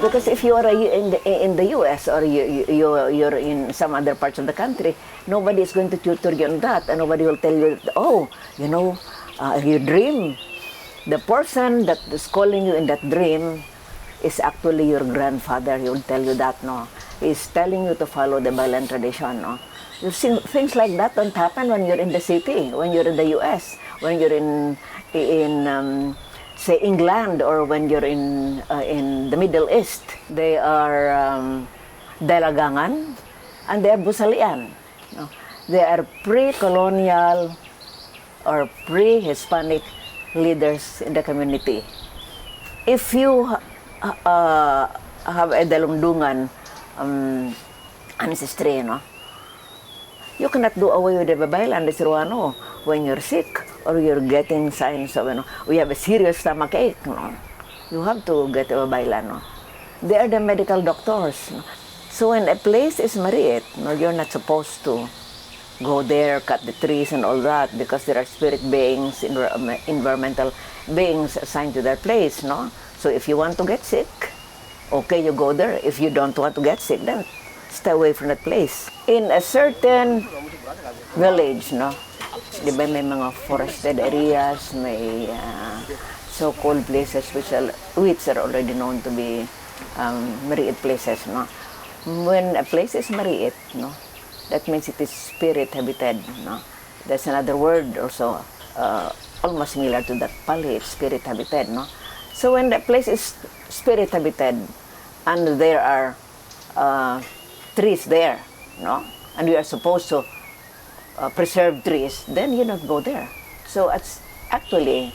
Because if you are in the US or you're in some other parts of the country, nobody is going to tutor you on that, and nobody will tell you, oh, you know, you dream. The person that is calling you in that dream is actually your grandfather. He will tell you that, no. He is telling you to follow the Blaan tradition, no. You've seen things like that don't happen when you're in the city, when you're in the US, when you're in say England, or when you're in the Middle East. They are Dalagangan and they are Busalian. No? They are pre-colonial or pre-Hispanic leaders in the community. if you have a dalumdungan ancestry, no, you cannot do away with the Babaylan. When you're sick or you're getting signs of, we have a serious stomach ache, no, you have to get a Babaylan. No? They are the medical doctors. No? So when a place is mariit, no, you're not supposed to go there, cut the trees and all that, because there are spirit beings, environmental beings assigned to that place. No? So if you want to get sick, okay, you go there. If you don't want to get sick, then stay away from that place. In a certain village, no, di ba may mga forested areas, may so-called places which are already known to be mariit places, no. When a place is mariit, no, that means it is spirit habited, no. That's another word also, almost similar to that Pali, spirit habited, no. So when the place is spirit habited, and there are trees there, no, and we are supposed to preserve trees, then you not go there. So it's actually,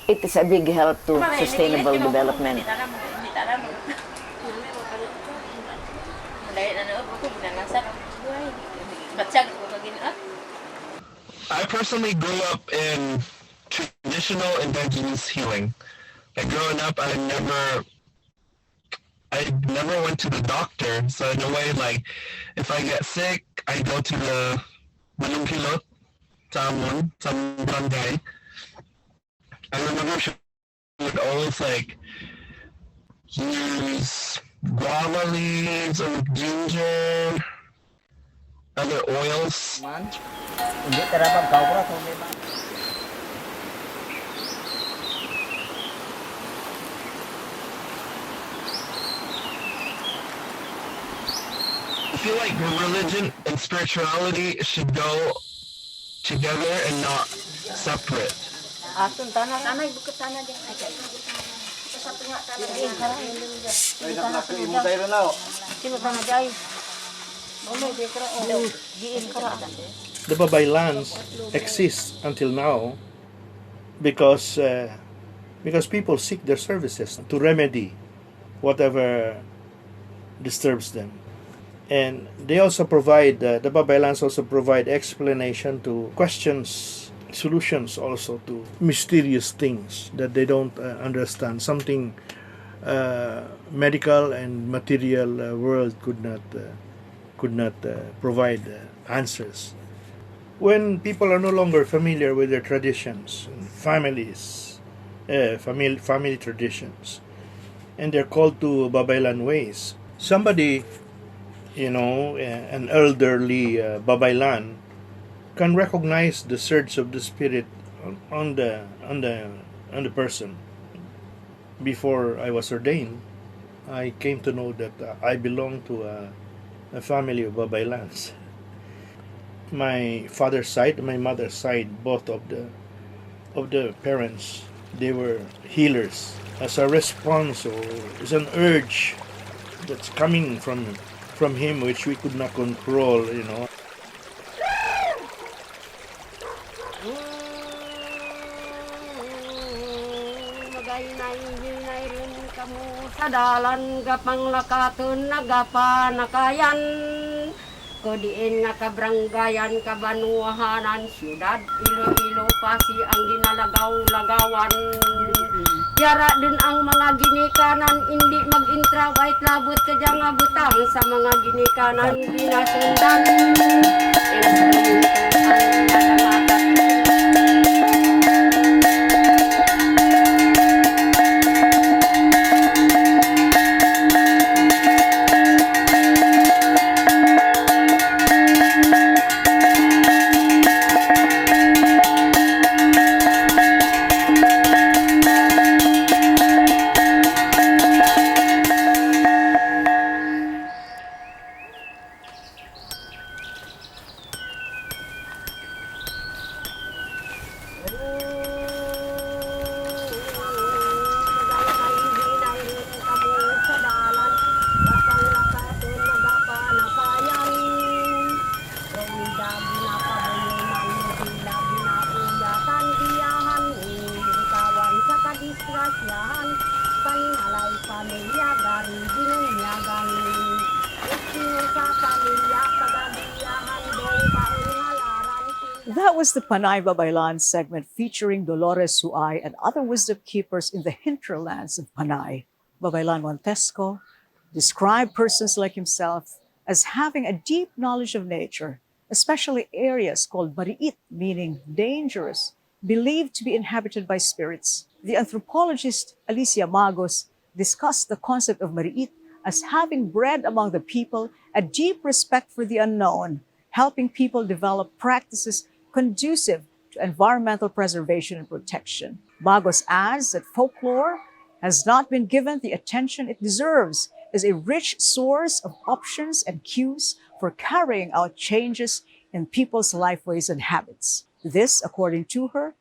it is a big help to sustainable development. I personally grew up in traditional indigenous healing. Like growing up, I never went to the doctor. So in a way, like if I get sick, I go to the Manumpilot, Tamon, some barangay. I remember she would always like use guava leaves and ginger, other oils. I feel like religion and spirituality should go together and not separate. The Babaylans exist until now because people seek their services to remedy whatever disturbs them. And they also provide, the Babaylans also provide explanation to questions, solutions also to mysterious things that they don't understand. Something medical and material world could not provide answers. When people are no longer familiar with their traditions, and family traditions, and they're called to Babaylan ways, somebody, an elderly Babaylan can recognize the surge of the spirit on the person. Before I was ordained, I came to know that I belong to a family of Babaylans. My father's side, my mother's side, both of the parents, they were healers. As a response, or as an urge that's coming from him, which we could not control, Sa dalan gapang lakatun nagapanakayan Kodiin nga kabranggayan kabanuahanan Siyudad Iloilo Pasi ang ginalagaw-lagawan Yara din ang mga ginikanan Hindi mag-intrawite labot kadya nga butang Sa mga ginikanan ginasundan That was the Panay Babaylans segment featuring Dolores Suay and other wisdom keepers in the hinterlands of Panay. Babaylan Montesco described persons like himself as having a deep knowledge of nature, especially areas called mariit, meaning dangerous, believed to be inhabited by spirits. The anthropologist Alicia Magos discussed the concept of mariit as having bred among the people a deep respect for the unknown, helping people develop practices conducive to environmental preservation and protection. Magos adds that folklore has not been given the attention it deserves as a rich source of options and cues for carrying out changes in people's lifeways and habits. This, according to her,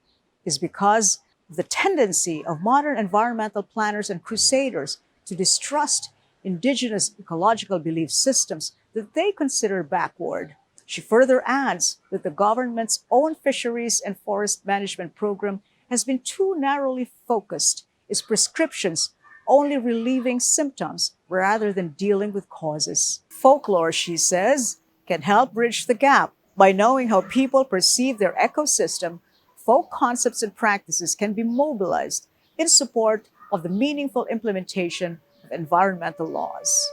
is because of the tendency of modern environmental planners and crusaders to distrust indigenous ecological belief systems that they consider backward. She further adds that the government's own fisheries and forest management program has been too narrowly focused, its prescriptions only relieving symptoms rather than dealing with causes. Folklore, she says, can help bridge the gap. By knowing how people perceive their ecosystem, folk concepts and practices can be mobilized in support of the meaningful implementation of environmental laws.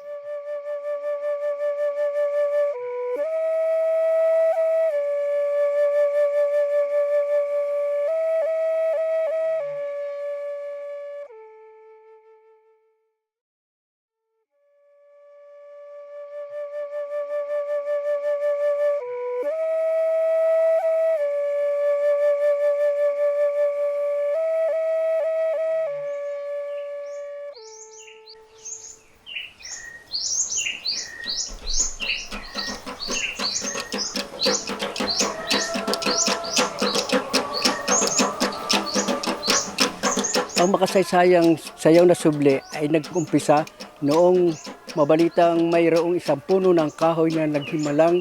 Ang makasaysayang sayaw na subli ay nag-umpisa noong mabalitang mayroong isang puno ng kahoy na naghimalang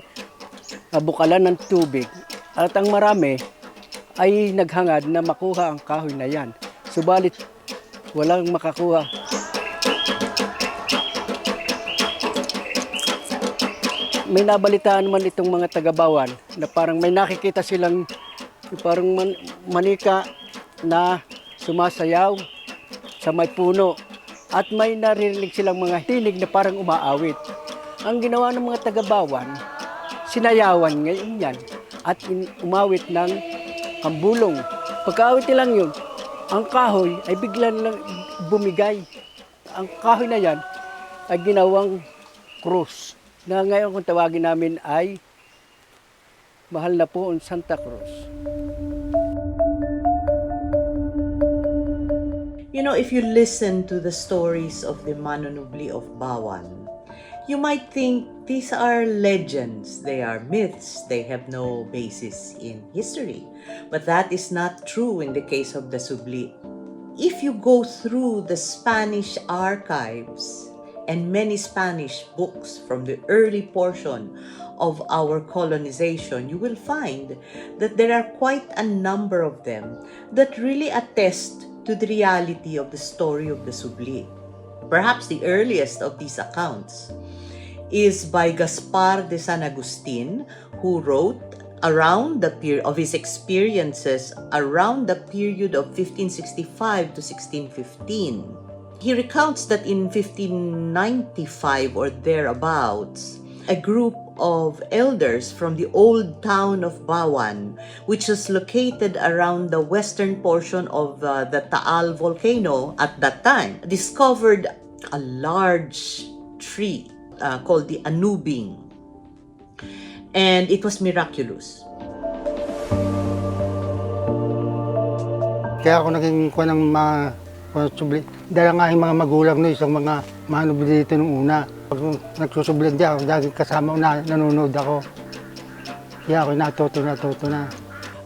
bukalan ng tubig. At ang marami ay naghangad na makuha ang kahoy na yan. Subalit walang makakuha. May nabalitaan man itong mga taga-Bawan na parang may nakikita silang parang manika na sumasayaw sa may puno at may naririnig silang mga tinig na parang umaawit. Ang ginawa ng mga taga-Bawan, sinayawan ngayon yan at umawit ng kambulong. Pagkaawit lang yun, ang kahoy ay biglang lang bumigay. Ang kahoy na yan ay ginawang krus na ngayon kung tawagin namin ay Mahal na po ang Santa Cruz. You know, if you listen to the stories of the Manunubli of Bawan, you might think these are legends, they are myths, they have no basis in history. But that is not true in the case of the Subli. If you go through the Spanish archives and many Spanish books from the early portion of our colonization, you will find that there are quite a number of them that really attest to the reality of the story of the Subli. Perhaps the earliest of these accounts is by Gaspar de San Agustin, who wrote around the period of his experiences around the period of 1565 to 1615. He recounts that in 1595 or thereabouts, a group of elders from the old town of Bawan, which was located around the western portion of the Taal volcano at that time, discovered a large tree called the Anubing. And it was miraculous. Kaya ako naging kuha ng mga subli. Dahil nga yung mga magulang no, isang mga manubli dito nung una. Pag nagsusubli diyan, dahil kasama ko na nanonood ako. Kaya ako natuto na.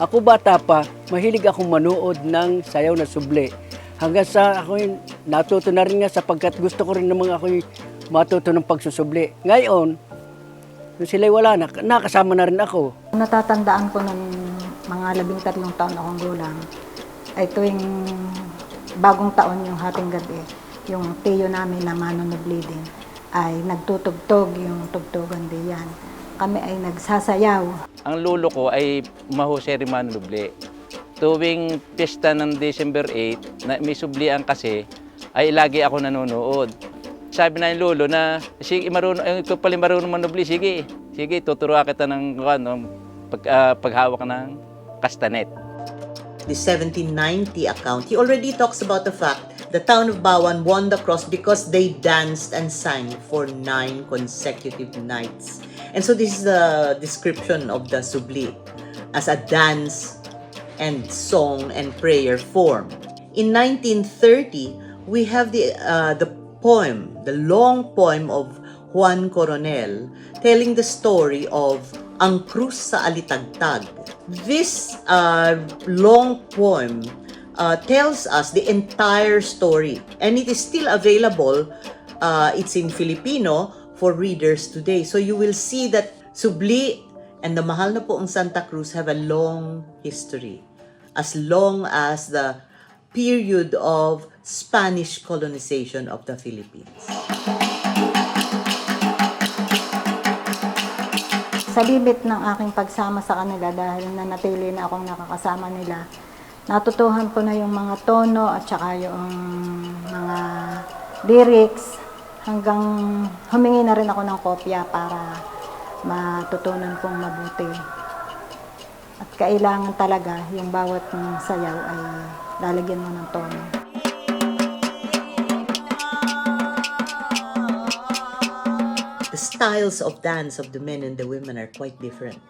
Ako bata pa, mahilig akong manood ng sayaw na subli. Hanggang sa ako natuto na rin nga sapagkat gusto ko rin namang ako matuto ng pagsusubli. Ngayon, nung sila'y wala na, nakasama na rin ako. Natatandaan ko ng mga 13 taon akong gulang, ay tuwing bagong taon yung hating gabi, yung tiyo namin na manunubli din, ay nagtutugtog yung tugtugan diyan. kami ay nagsasayaw. Ang lolo ko ay Mahose Manubli. Tuwing pista ng December 8, na may sublian kasi, ay lagi ako nanonood. Sabi na yung lolo na, sige, ito pala marunong manubli, sige, tuturuan kita ng paghawak ng kastanet. The 1790 account, he already talks about the fact the town of Bawan won the cross because they danced and sang for 9 consecutive nights. And so this is the description of the subli as a dance and song and prayer form. In 1930, we have the poem, the long poem of Juan Coronel, telling the story of Ang Krus sa Alitagtag. This long poem tells us the entire story, and it is still available. It's in Filipino for readers today. So you will see that Subli and the Mahal na Poong Santa Cruz have a long history, as long as the period of Spanish colonization of the Philippines. Sa libit ng aking pagsama sa kanila, dahil nanatili na akong nakakasama nila, natutuhan ko na yung mga tono at saka yung mga lyrics, hanggang humingi na rin ako ng kopya para matutunan kong mabuti. At kailangan talaga yung bawat sayaw ay lalagyan mo ng tono. The styles of dance of the men and the women are quite different.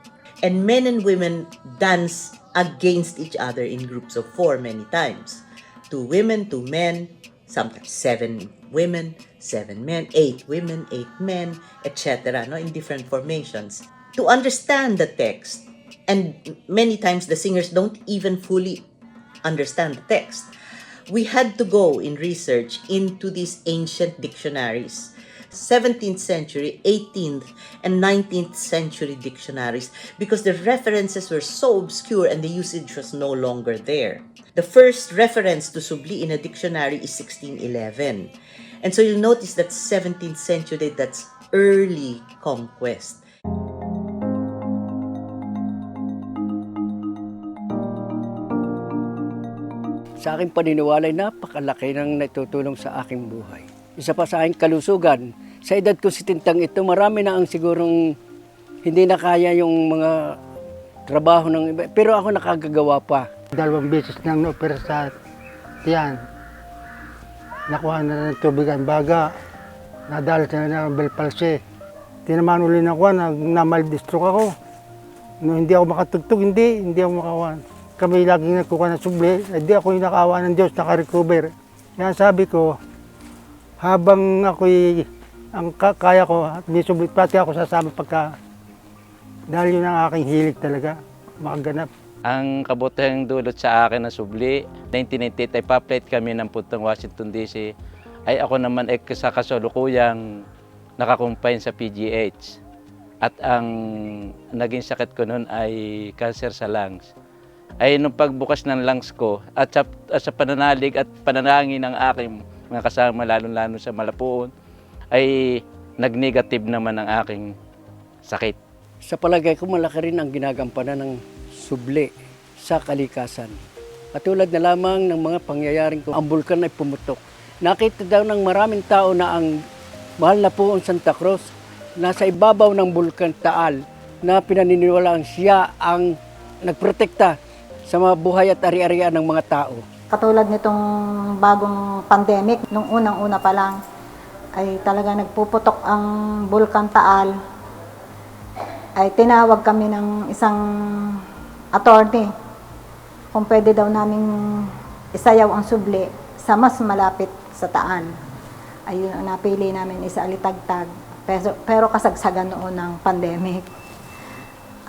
And men and women dance against each other in groups of 4 many times. 2 women, 2 men, sometimes 7 women, 7 men, 8 women, 8 men, etc. No, in different formations. To understand the text, and many times the singers don't even fully understand the text, we had to go in research into these ancient dictionaries. 17th century, 18th, and 19th century dictionaries, because the references were so obscure and the usage was no longer there. The first reference to subli in a dictionary is 1611. And so you'll notice that 17th century, that's early conquest. Sa aking paniniwala, napakalaki ng natutulong sa aking buhay. Isa pa sa aking kalusugan, sa edad ko 70 ito, marami na ang sigurong hindi na kaya yung mga trabaho ng iba. Pero ako nakagagawa pa. 2 beses nang na-opera sa tiyan. Nakuha na ng tubig ang baga. Nadala na ng bell palsy. Tinamaan uli na kuha, na-maldistrok ako. No, hindi ako makatugtog, hindi ako makawan. Kami laging nagkukuha ng subli, hindi ako yung nakaawa ng Diyos, nakarecover. Kaya sabi ko, habang ako'y ang kaya ko, at may subli, pati ako sasama pagka, dahil yun ang aking hilig talaga, makaganap. Ang kabutihang dulot sa akin na subli, 1998 ay pa-plate kami ng puntang Washington DC. Ay ako naman ay sa kasalukuyang nakakumpine sa PGH. At ang naging sakit ko noon ay cancer sa lungs. Ay nung pagbukas ng lungs ko at sa pananalig at pananangin ng aking mga kasama, lalo-lalo sa Malapuon, ay nag-negative naman ang aking sakit. Sa palagay ko, malaki rin ang ginagampanan ng subli sa kalikasan. Katulad na lamang ng mga pangyayaring kung ang bulkan ay pumutok. Nakita daw ng maraming tao na ang Mahal na Poong Santa Cruz nasa ibabaw ng bulkan Taal na pinaniniwalaan siya ang nagprotekta sa mga buhay at ari-arian ng mga tao. Katulad nitong bagong pandemic, nung unang-una pa lang, ay talaga nagpuputok ang Bulkan Taal. Ay tinawag kami ng isang attorney kung pwede daw naming isayaw ang subli sa mas malapit sa Taal. Ayun, napili namin isa Alitagtag, pero kasagsagan noon ng pandemic.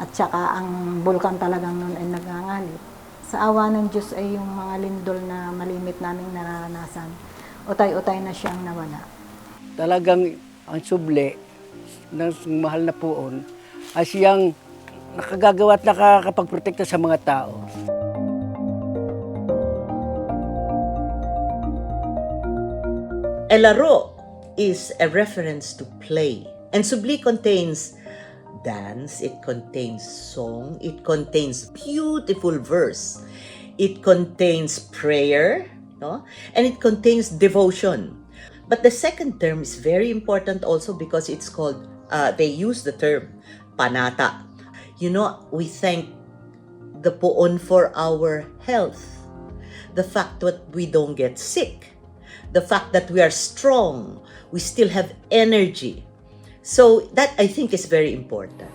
At saka ang bulkan talagang noon ay nagangalit. Sa awa ng Diyos ay yung mga lindol na malimit naming nararanasan, utay-utay na siyang nawala. Talagang ang subli ng Mahal na Poon ay siyang nakagagawa at nakakapagprotekta sa mga tao. Elaro is a reference to play, and subli contains dance, it contains song, it contains beautiful verse, it contains prayer, no? And it contains devotion. But the second term is very important also because it's called, they use the term panata. You know, we thank the poon for our health, the fact that we don't get sick, the fact that we are strong, we still have energy. So that I think is very important.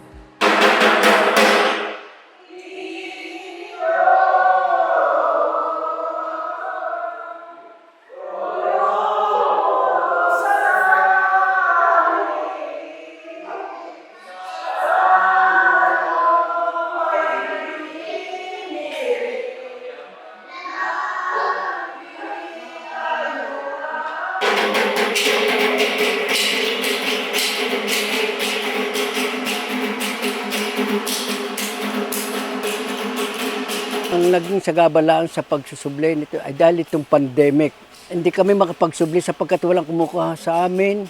Ang naging sagabalaan sa pagsusubli nito ay dahil itong pandemic. Hindi kami makapagsubli sapagkat walang kumukuha sa amin.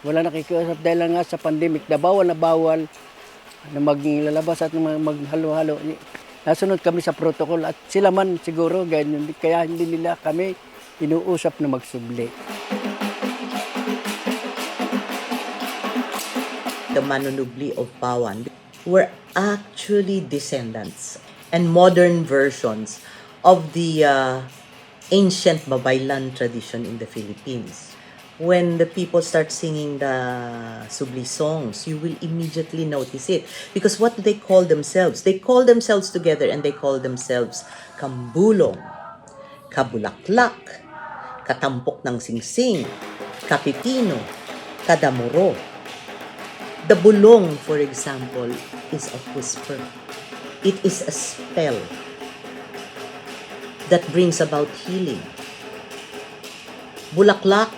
Wala nakikiusap dahil nga sa pandemic na bawal na maglalabas at maghalo-halo. Nasunod kami sa protocol at sila man siguro ganyan. Kaya hindi nila kami inuusap na magsubli. The Manunubli of Bawan were actually descendants and modern versions of the ancient Babaylan tradition in the Philippines. When the people start singing the subli songs, you will immediately notice it. Because what do they call themselves? They call themselves together and they call themselves Kambulong, Kabulaklak, Katampok ng Singsing, Kapipino, Kadamuro. The bulong, for example, is a whisper. It is a spell that brings about healing. Bulaklak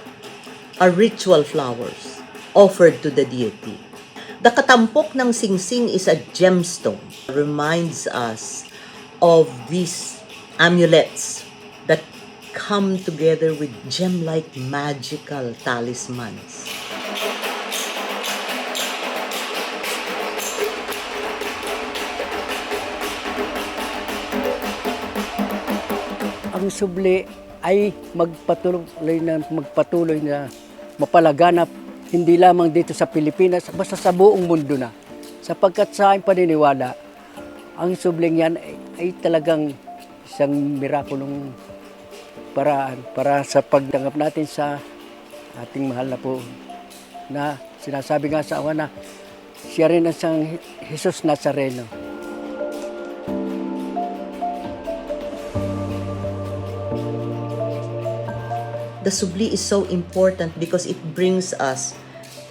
are ritual flowers offered to the deity. The katampok ng singsing is a gemstone. Reminds us of these amulets that come together with gem-like magical talismans. Ang subli ay magpatuloy na mapalaganap hindi lamang dito sa Pilipinas, basta sa buong mundo na. Sapagkat sa aking paniniwala, ang subling yan ay talagang isang mirakulong paraan para sa pagtanggap natin sa ating mahal na po na sinasabi nga sa awa na siya rin ang isang Jesus Nazareno. The subli is so important because it brings us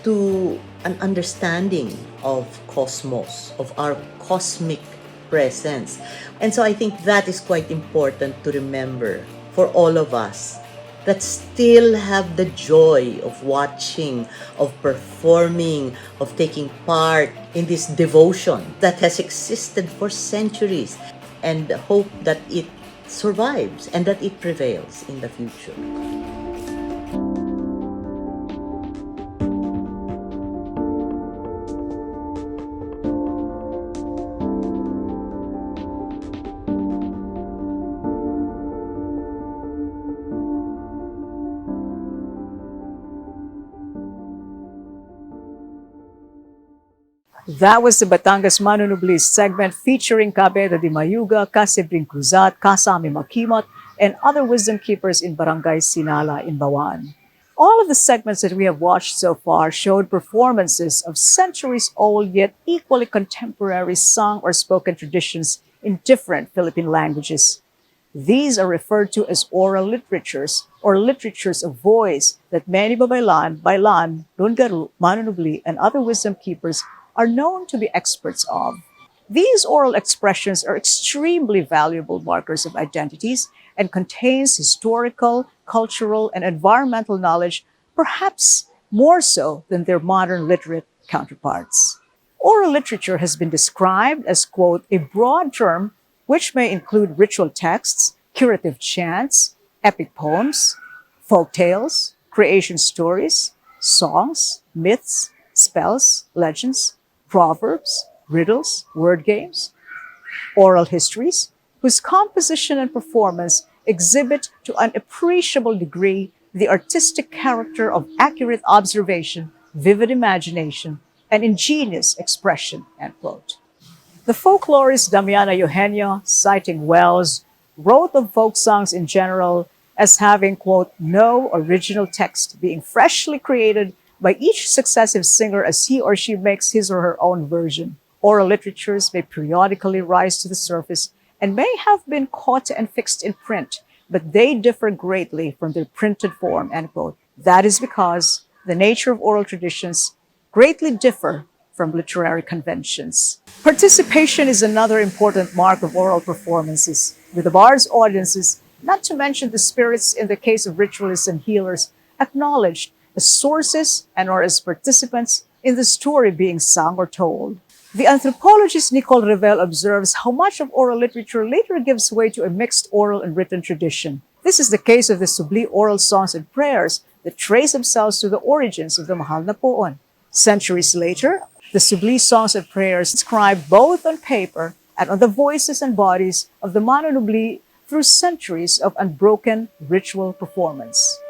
to an understanding of cosmos, of our cosmic presence. And so I think that is quite important to remember for all of us that still have the joy of watching, of performing, of taking part in this devotion that has existed for centuries, and hope that it survives and that it prevails in the future. That was the Batangas Manunubli segment featuring Cabeza de Mayuga, Kasibring Cruzat, Kasami Makimot, and other wisdom keepers in Barangay Sinala in Bawan. All of the segments that we have watched so far showed performances of centuries-old yet equally contemporary sung or spoken traditions in different Philippine languages. These are referred to as oral literatures or literatures of voice that many Babaylan, Dungaru, Manunubli, and other wisdom keepers are known to be experts of. These oral expressions are extremely valuable markers of identities and contains historical, cultural, and environmental knowledge, perhaps more so than their modern literate counterparts. Oral literature has been described as, quote, a broad term which may include ritual texts, curative chants, epic poems, folk tales, creation stories, songs, myths, spells, legends, proverbs, riddles, word games, oral histories, whose composition and performance exhibit to an appreciable degree the artistic character of accurate observation, vivid imagination, and ingenious expression, end quote. The folklorist Damiana Eugenio, citing Wells, wrote of folk songs in general as having, quote, no original text, being freshly created by each successive singer as he or she makes his or her own version. Oral literatures may periodically rise to the surface and may have been caught and fixed in print, but they differ greatly from their printed form, end quote. That is because the nature of oral traditions greatly differ from literary conventions. Participation is another important mark of oral performances, with the bard's audiences, not to mention the spirits in the case of ritualists and healers, acknowledged as sources and or as participants in the story being sung or told. The anthropologist Nicole Revel observes how much of oral literature later gives way to a mixed oral and written tradition. This is the case of the Subli oral songs and prayers that trace themselves to the origins of the Mahal na Poon. Centuries later, the Subli songs and prayers inscribed both on paper and on the voices and bodies of the Manunubli through centuries of unbroken ritual performance.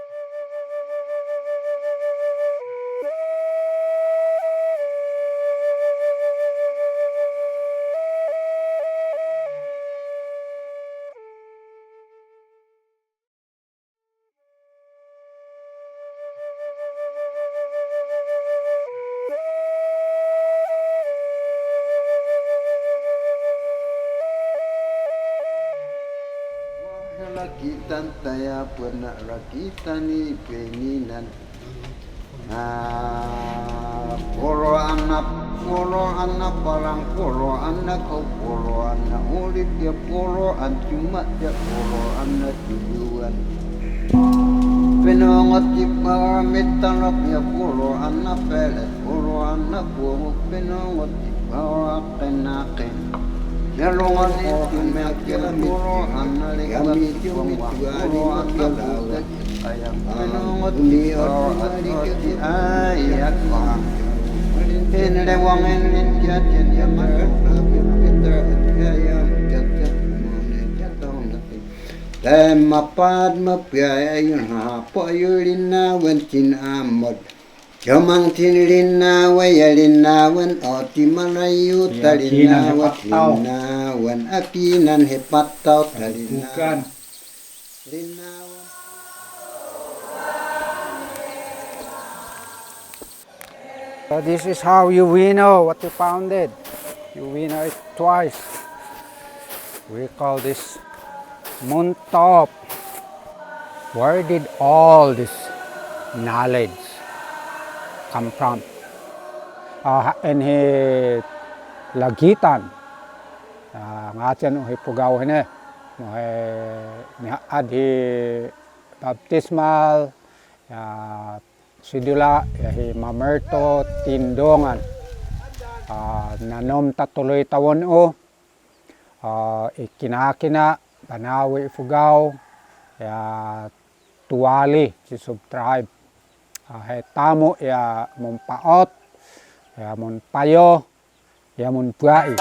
Rakitan taya pernah rakitan ni peninan poro anak parang poro anak kau poro anak ulit dia poro an cuma dia poro anak tujuan penongot di paramit tanok dia poro anak pelet poro anak poro penongot di bawah kenaken Jalongan itu mekian poro anak kami cumi poro anak buat ayam penongot di bawah hati ayat bang ini lewang ini jadian yang kita ayam jatuh jatuh nanti temapad mapiayun apa yulina wentin amod Jamang tinilina wayalinawan o timalayu talinawan linawan akinan hepataw talinawan linawan. So this is how you winnow what you pounded. You winnow it twice. We call this muntop. Where did all this knowledge come from? And he lagitan ngaten Ifugao ne adhi baptismal sidula hi mamerto tindongan nanom tatuloy tawon o ikinakina banawi Ifugao tuwali si subtribe tamo ya mon paot ya mon payo ya mon buai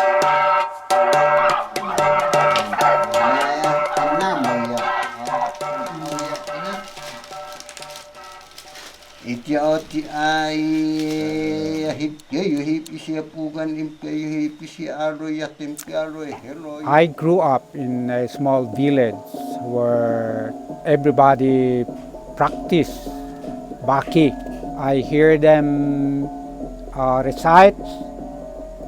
Iti ay hip pugan hip aro yatim aro hello. I grew up in a small village where everybody practiced Baki. I hear them recite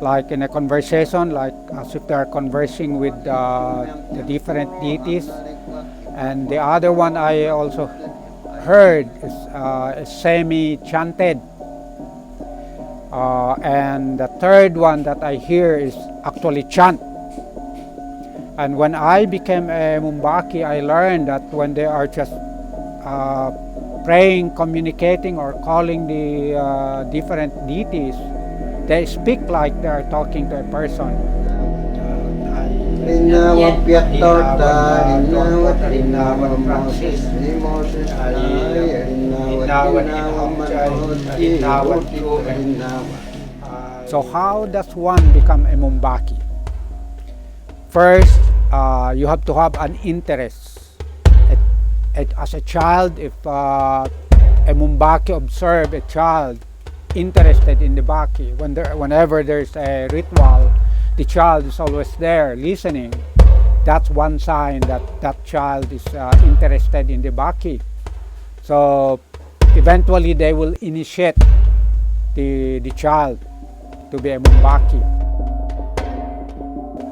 like in a conversation, like as if they are conversing with the different deities. And the other one I also heard is semi-chanted. And the third one that I hear is actually chant. And when I became a Mumbaki, I learned that when they are just praying, communicating, or calling the different deities, they speak like they are talking to a person. So how does one become a Mumbaki? First, you have to have an interest. As a child, if a Mumbaki observe a child interested in the Baki, whenever there's a ritual, the child is always there listening. That's one sign that that child is interested in the Baki. So eventually they will initiate the child to be a Mumbaki.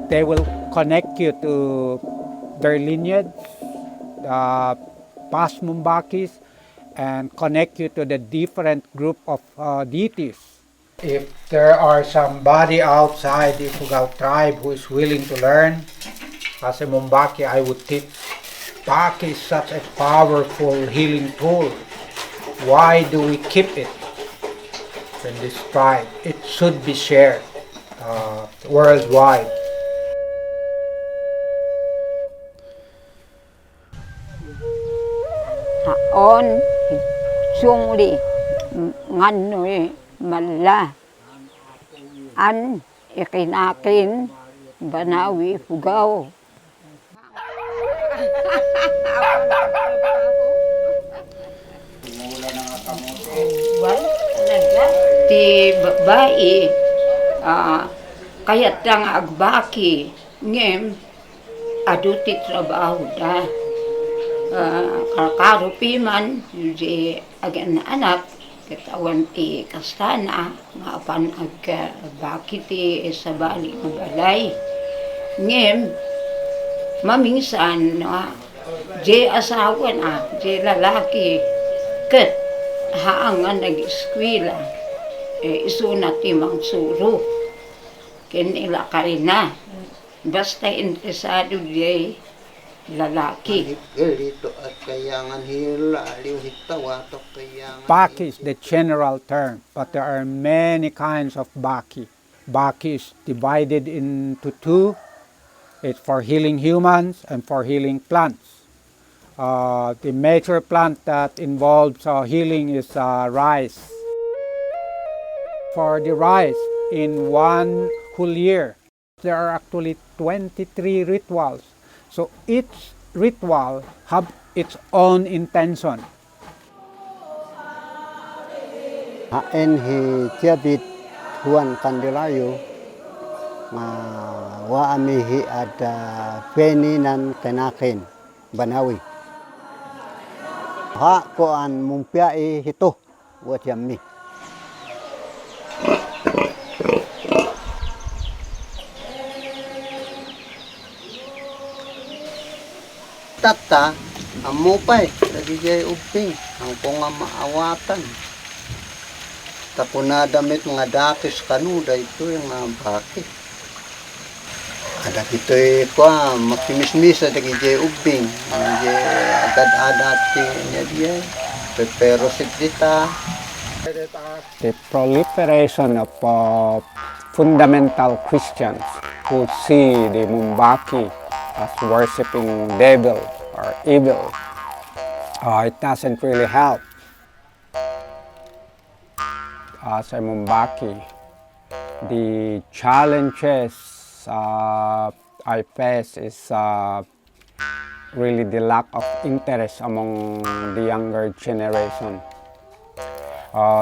They will connect you to their lineage, past Mumbakis, and connect you to the different group of deities. If there are somebody outside the Ifugao tribe who is willing to learn, as a Mumbaki, I would teach. Baki is such a powerful healing tool. Why do we keep it in this tribe? It should be shared worldwide. Haon sungli nganoy mala an ikinakin banawi Ifugao. Ti babae kayat lang agbaki ngem aduti trabaho da kakarupi man di agan anak katawan ti kastana maapan agbaki ti sa bali ng balay ngem maminsan di asawa na di lalaki ket haangan nag-eskwela isunat timang suro kinila karina basta interesado di lalaki. Baki is the general term, but there are many kinds of Baki. Baki is divided into two. It's for healing humans and for healing plants. The major plant that involves healing is rice. For the rice, in one whole year, there are actually 23 rituals. So each ritual have its own intention. Haen hi tiabit Juan Candelario nga wa amihi ada feni nan kenaken Banawi. Ha ko an mumpiai hito wa tiammi. Tata, amupay, lagi jay uping, ang ko nga maawatan. Tapos damit mga dakis kanuda, ito yung mga baki. Ada ito ko, makimismisa, lagi jay uping, agad-adat niya diya, pero dita. The proliferation of fundamental Christians who see the Mumbaki as worshipping devil or evil, it doesn't really help. As a Mumbaki, the challenges I face is really the lack of interest among the younger generation.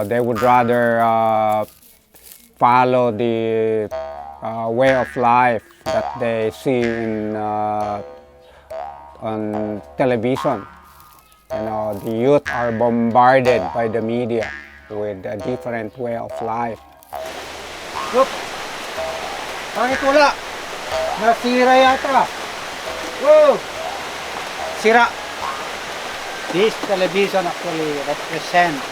They would rather follow the way of life that they see on television. You know, the youth are bombarded by the media with a different way of life. Look! Pangit wala! Nasira yata! Whoa! Sira! This television actually represents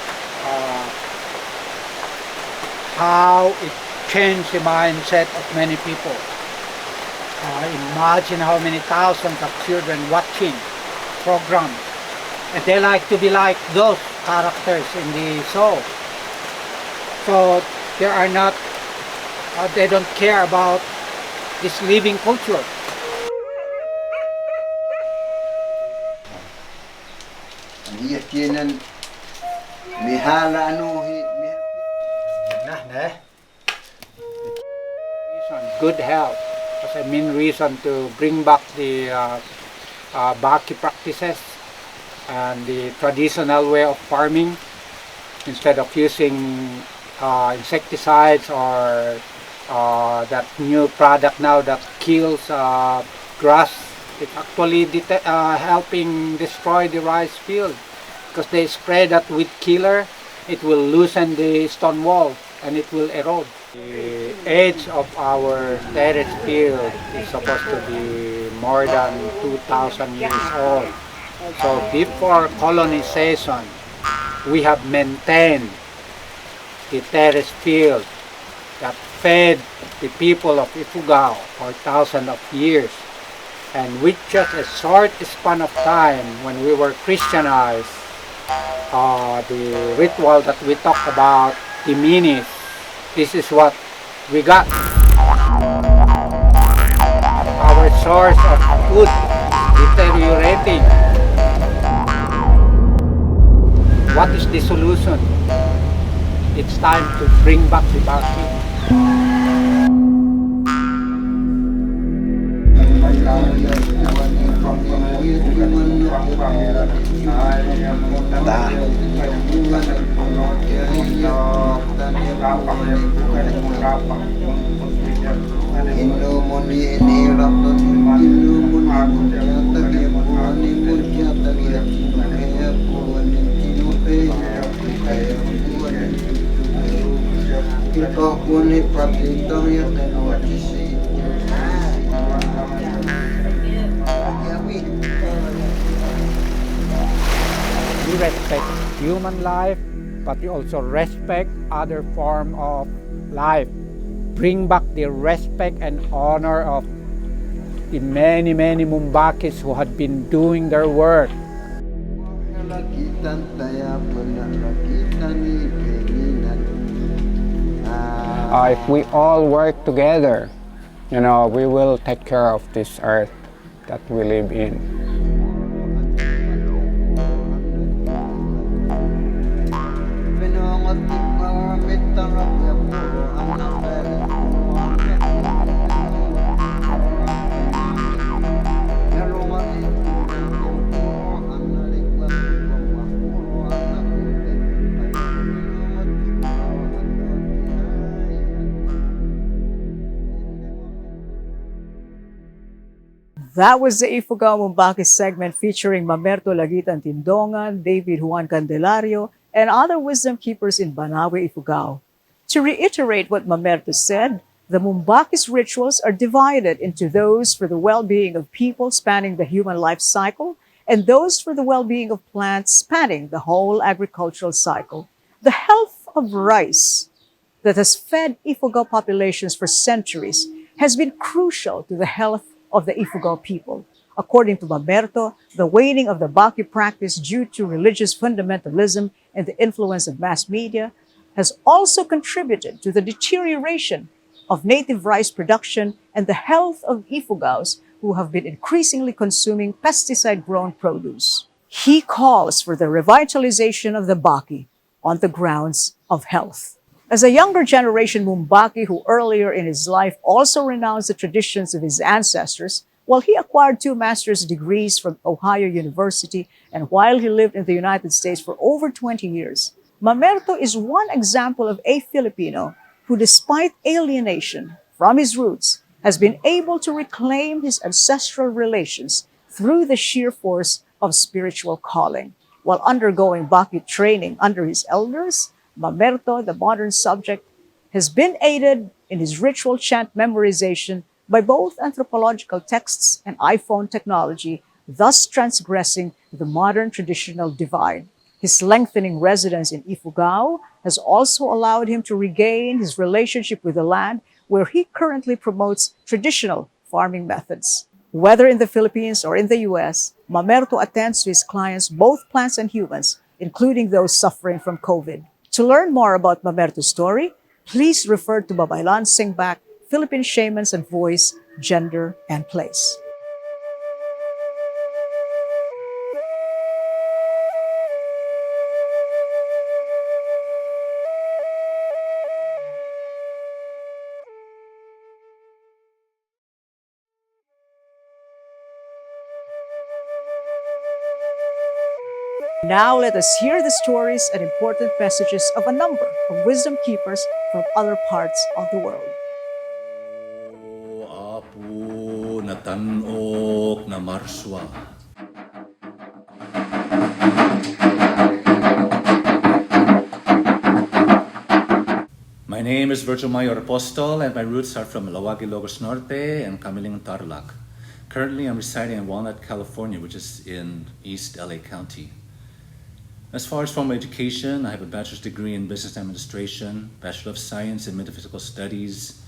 how it changed the mindset of many people. Imagine how many thousands of children watching programs, and they like to be like those characters in the show. So they are not, they don't care about this living culture. Mihala ano Nah, good health. As a main reason to bring back the Baki practices and the traditional way of farming instead of using insecticides or that new product now that kills grass. It actually helping destroy the rice field because they spray that weed killer. It will loosen the stone wall and it will erode. The age of our terrace field is supposed to be more than 2,000 years old. So before colonization, we have maintained the terrace field that fed the people of Ifugao for thousands of years. And with just a short span of time when we were Christianized, the ritual that we talk about diminished. This is what we got. Our source of food deteriorating. What is the solution? It's time to bring back the Baki. We respect human life, but we also respect other form of life. Bring back the respect and honor of the many Mumbakis who had been doing their work. If we all work together, we will take care of this earth that we live in. That was the Ifugao Mumbaki segment featuring Mamerto Lagitan Tindongan, David Juan Candelario, and other wisdom keepers in Banawe, Ifugao. To reiterate what Mamerto said, the Mumbaki's rituals are divided into those for the well-being of people spanning the human life cycle and those for the well-being of plants spanning the whole agricultural cycle. The health of rice that has fed Ifugao populations for centuries has been crucial to the health of the Ifugao people. According to Mamerto, the waning of the Baki practice due to religious fundamentalism and the influence of mass media has also contributed to the deterioration of native rice production and the health of Ifugaos who have been increasingly consuming pesticide-grown produce. He calls for the revitalization of the Baki on the grounds of health. As a younger generation Mumbaki who earlier in his life also renounced the traditions of his ancestors, while he acquired 2 master's degrees from Ohio University and while he lived in the United States for over 20 years, Mamerto is one example of a Filipino who, despite alienation from his roots, has been able to reclaim his ancestral relations through the sheer force of spiritual calling. While undergoing Baki training under his elders, Mamerto, the modern subject, has been aided in his ritual chant memorization by both anthropological texts and iPhone technology, thus transgressing the modern traditional divide. His lengthening residence in Ifugao has also allowed him to regain his relationship with the land, where he currently promotes traditional farming methods. Whether in the Philippines or in the US, Mamerto attends to his clients, both plants and humans, including those suffering from COVID. To learn more about Mamerto's story, please refer to Babaylans Singbak, Philippine Shamans and Voice, Gender and Place. Now let us hear the stories and important messages of a number of wisdom keepers from other parts of the world. Apu na tanok na marswa. My name is Virgil Mayor Apostol, and my roots are from Lawag, Ilocos Norte and Camiling, Tarlac. Currently, I'm residing in Walnut, California, which is in East LA County. As far as formal education, I have a bachelor's degree in business administration, Bachelor of Science in metaphysical studies,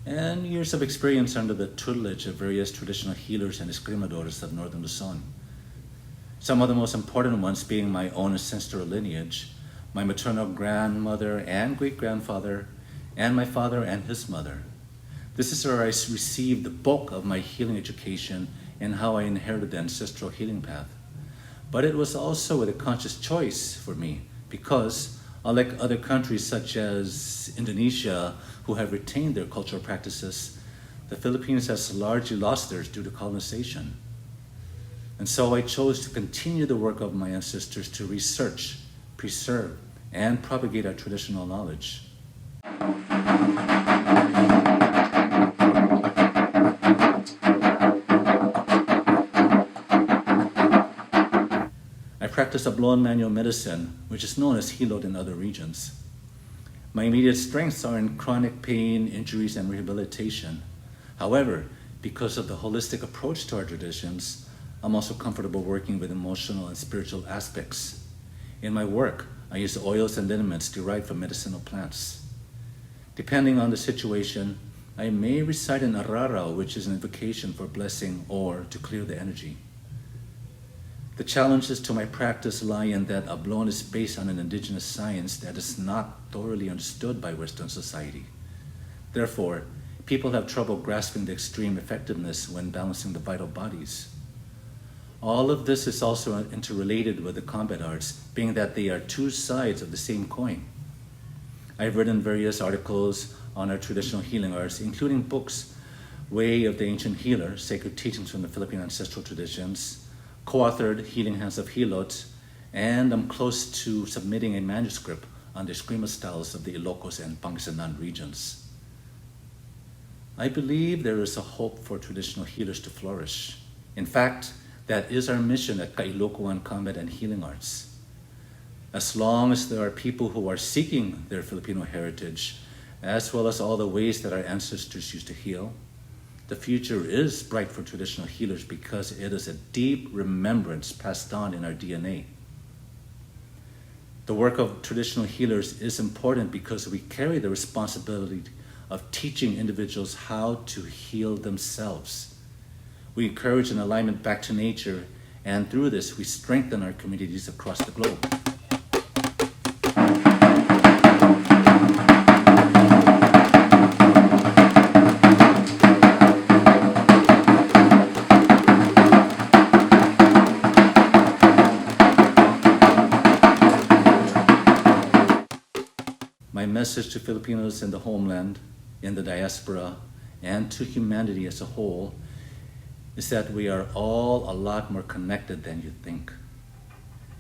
and years of experience under the tutelage of various traditional healers and escrimadores of Northern Luzon. Some of the most important ones being my own ancestral lineage, my maternal grandmother and great-grandfather, and my father and his mother. This is where I received the bulk of my healing education and how I inherited the ancestral healing path. But it was also with a conscious choice for me because, unlike other countries such as Indonesia, who have retained their cultural practices, the Philippines has largely lost theirs due to colonization. And so I chose to continue the work of my ancestors to research, preserve, and propagate our traditional knowledge. I practice a Blaan manual medicine, which is known as Hilot in other regions. My immediate strengths are in chronic pain, injuries, and rehabilitation. However, because of the holistic approach to our traditions, I'm also comfortable working with emotional and spiritual aspects. In my work, I use oils and liniments derived from medicinal plants. Depending on the situation, I may recite an Araw, which is an invocation for blessing or to clear the energy. The challenges to my practice lie in that a Blaan is based on an indigenous science that is not thoroughly understood by Western society. Therefore, people have trouble grasping the extreme effectiveness when balancing the vital bodies. All of this is also interrelated with the combat arts, being that they are two sides of the same coin. I've written various articles on our traditional healing arts, including books, Way of the Ancient Healer, Sacred Teachings from the Philippine Ancestral Traditions, co-authored Healing Hands of Hilot, and I'm close to submitting a manuscript on the Eskrima styles of the Ilocos and Pangasinan regions. I believe there is a hope for traditional healers to flourish. In fact, that is our mission at Kailokoan Combat and Healing Arts. As long as there are people who are seeking their Filipino heritage, as well as all the ways that our ancestors used to heal, the future is bright for traditional healers because it is a deep remembrance passed on in our DNA. The work of traditional healers is important because we carry the responsibility of teaching individuals how to heal themselves. We encourage an alignment back to nature, and through this, we strengthen our communities across the globe. My message to Filipinos in the homeland, in the diaspora, and to humanity as a whole is that we are all a lot more connected than you think.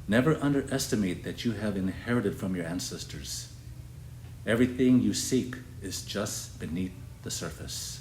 Never underestimate that you have inherited from your ancestors. Everything you seek is just beneath the surface.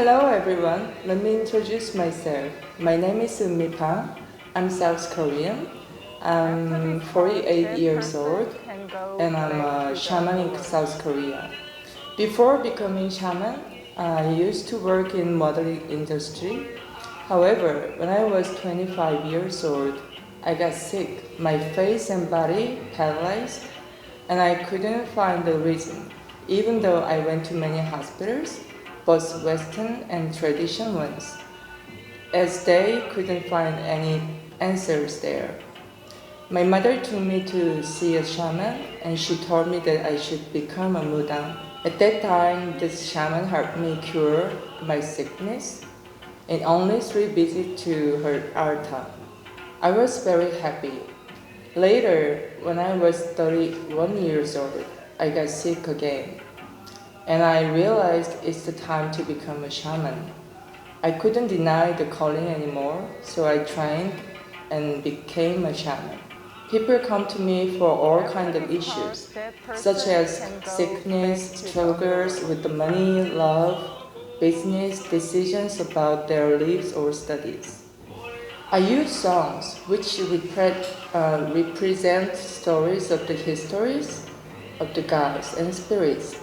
Hello everyone, let me introduce myself. My name is Mipa. I'm South Korean. I'm 48 years old and I'm a shaman in South Korea. Before becoming shaman, I used to work in modeling industry. However, when I was 25 years old, I got sick. My face and body paralyzed and I couldn't find the reason. Even though I went to many hospitals, both Western and traditional ones, as they couldn't find any answers there. My mother took me to see a shaman and she told me that I should become a mudang. At that time, this shaman helped me cure my sickness and only 3 visits to her altar. I was very happy. Later, when I was 31 years old, I got sick again. And I realized it's the time to become a shaman. I couldn't deny the calling anymore, so I trained and became a shaman. People come to me for all kinds of issues, such as sickness, struggles with the money, love, business, decisions about their lives or studies. I use songs which represent stories of the histories of the gods and spirits.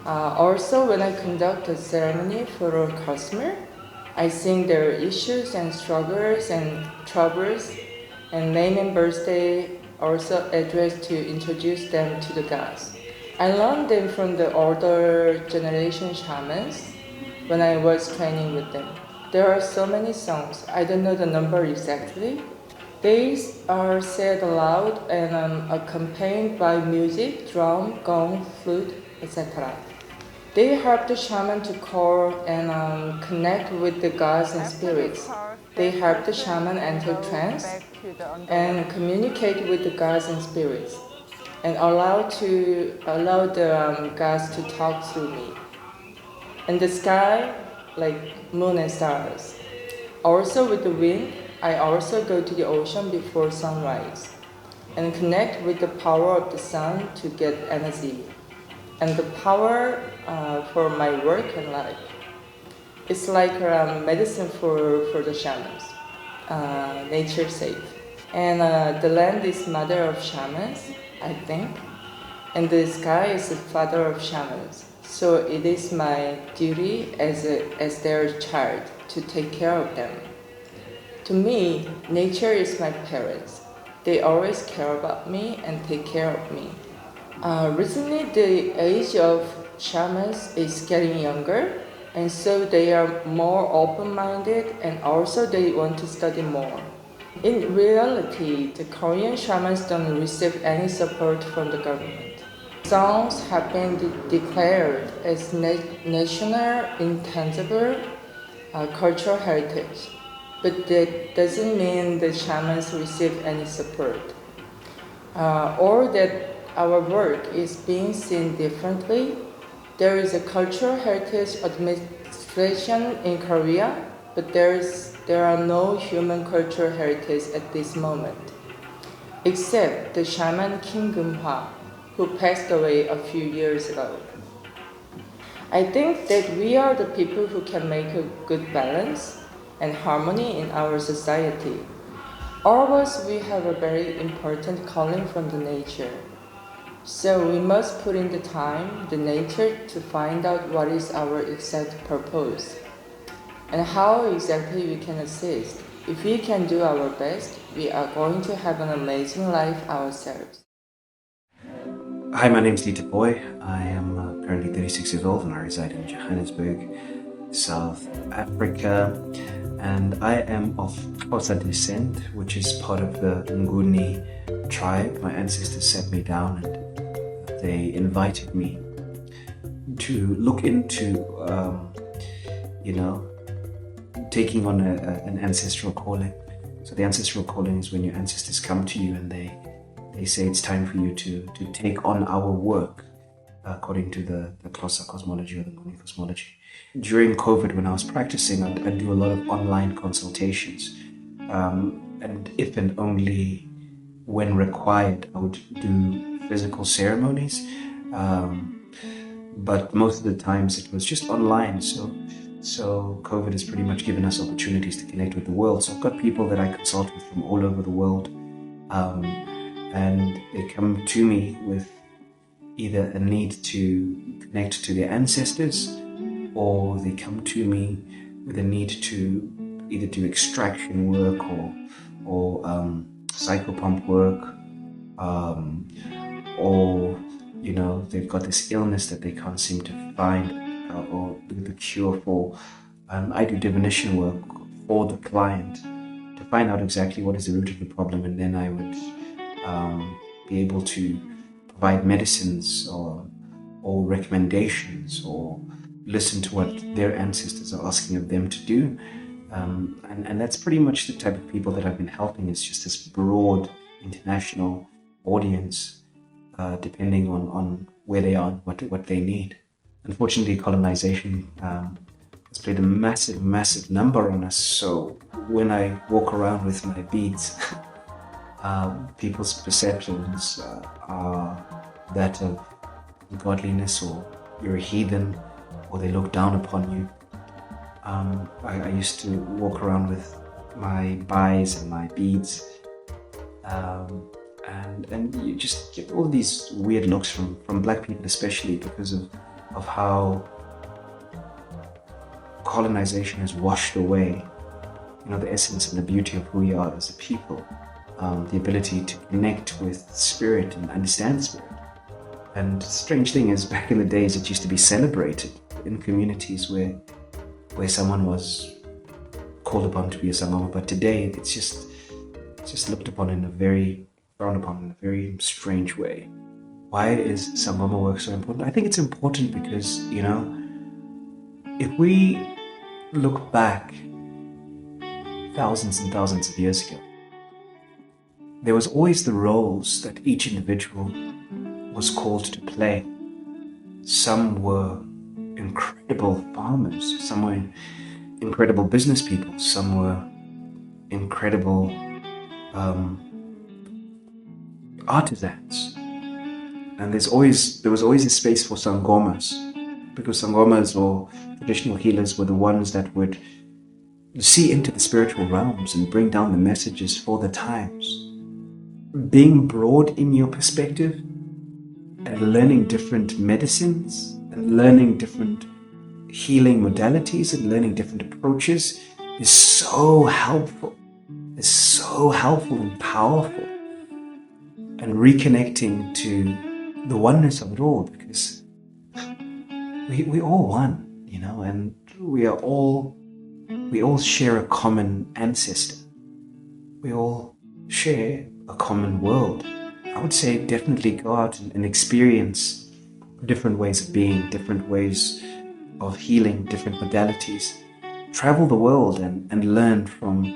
Also, when I conduct a ceremony for a customer, I sing their issues and struggles and troubles, and name and birthday also addressed to introduce them to the gods. I learned them from the older generation shamans when I was training with them. There are so many songs, I don't know the number exactly. These are said aloud and accompanied by music, drum, gong, flute, etc. They help the shaman to call and connect with the gods and spirits. They help the shaman enter trance and communicate with the gods and spirits, and allow the gods to talk through me. In the sky, like moon and stars. Also with the wind, I also go to the ocean before sunrise and connect with the power of the sun to get energy and the power for my work and life. It's like medicine for the shamans, nature safe. And the land is mother of shamans, I think, and the sky is the father of shamans. So it is my duty as their child to take care of them. To me, nature is my parents. They always care about me and take care of me. Recently, the age of shamans is getting younger, and so they are more open-minded and also they want to study more. In reality, the Korean shamans don't receive any support from the government. Songs have been declared as national intangible cultural heritage, but that doesn't mean the shamans receive any support, or that our work is being seen differently. There is a cultural heritage administration in Korea, but there are no human cultural heritage at this moment, except the shaman King Geum-hwa, who passed away a few years ago. I think that we are the people who can make a good balance and harmony in our society. All of us, we have a very important calling from the nature. So we must put in the time, the nature, to find out what is our exact purpose and how exactly we can assist. If we can do our best, we are going to have an amazing life ourselves. Hi, my name is Dieter Boy. I am currently 36 years old and I reside in Johannesburg, South Africa. And I am of Xhosa descent, which is part of the Nguni tribe. My ancestors sat me down and they invited me to look into, taking on an ancestral calling. So the ancestral calling is when your ancestors come to you and they say it's time for you to take on our work according to the Xhosa cosmology or the Nguni cosmology. During COVID, when I was practicing, I'd do a lot of online consultations. And if and only when required, I would do physical ceremonies. But most of the times it was just online. So So COVID has pretty much given us opportunities to connect with the world. So I've got people that I consult with from all over the world, and they come to me with either a need to connect to their ancestors, or they come to me with a need to either do extraction work or psychopump work, or they've got this illness that they can't seem to find or the cure for. I do divination work for the client to find out exactly what is the root of the problem, and then I would be able to provide medicines or recommendations, or listen to what their ancestors are asking of them to do. And that's pretty much the type of people that I've been helping. It's just this broad international audience, depending on where they are and what they need. Unfortunately, colonization has played a massive number on us. So when I walk around with my beads, people's perceptions are that of godliness, or you're a heathen, or they look down upon you. I used to walk around with my buys and my beads, and you just get all these weird looks from black people, especially because of how colonization has washed away, the essence and the beauty of who we are as a people, the ability to connect with spirit and understand spirit. And the strange thing is, back in the days, it used to be celebrated in communities where someone was called upon to be a sangoma, but today it's just looked upon in a very frowned upon in a very strange way. Why is sangoma work so important? I think it's important because, if we look back thousands and thousands of years ago, there was always the roles that each individual was called to play. Some were incredible farmers, some were incredible business people, some were incredible artisans. And there was always a space for sangomas, because sangomas or traditional healers were the ones that would see into the spiritual realms and bring down the messages for the times. Being broad in your perspective and learning different medicines and learning different healing modalities and learning different approaches is so helpful. It's so helpful and powerful, and reconnecting to the oneness of it all, because we all one, and we all share a common ancestor. We all share a common world. I would say definitely go out and experience different ways of being, different ways of healing, different modalities. Travel the world and learn from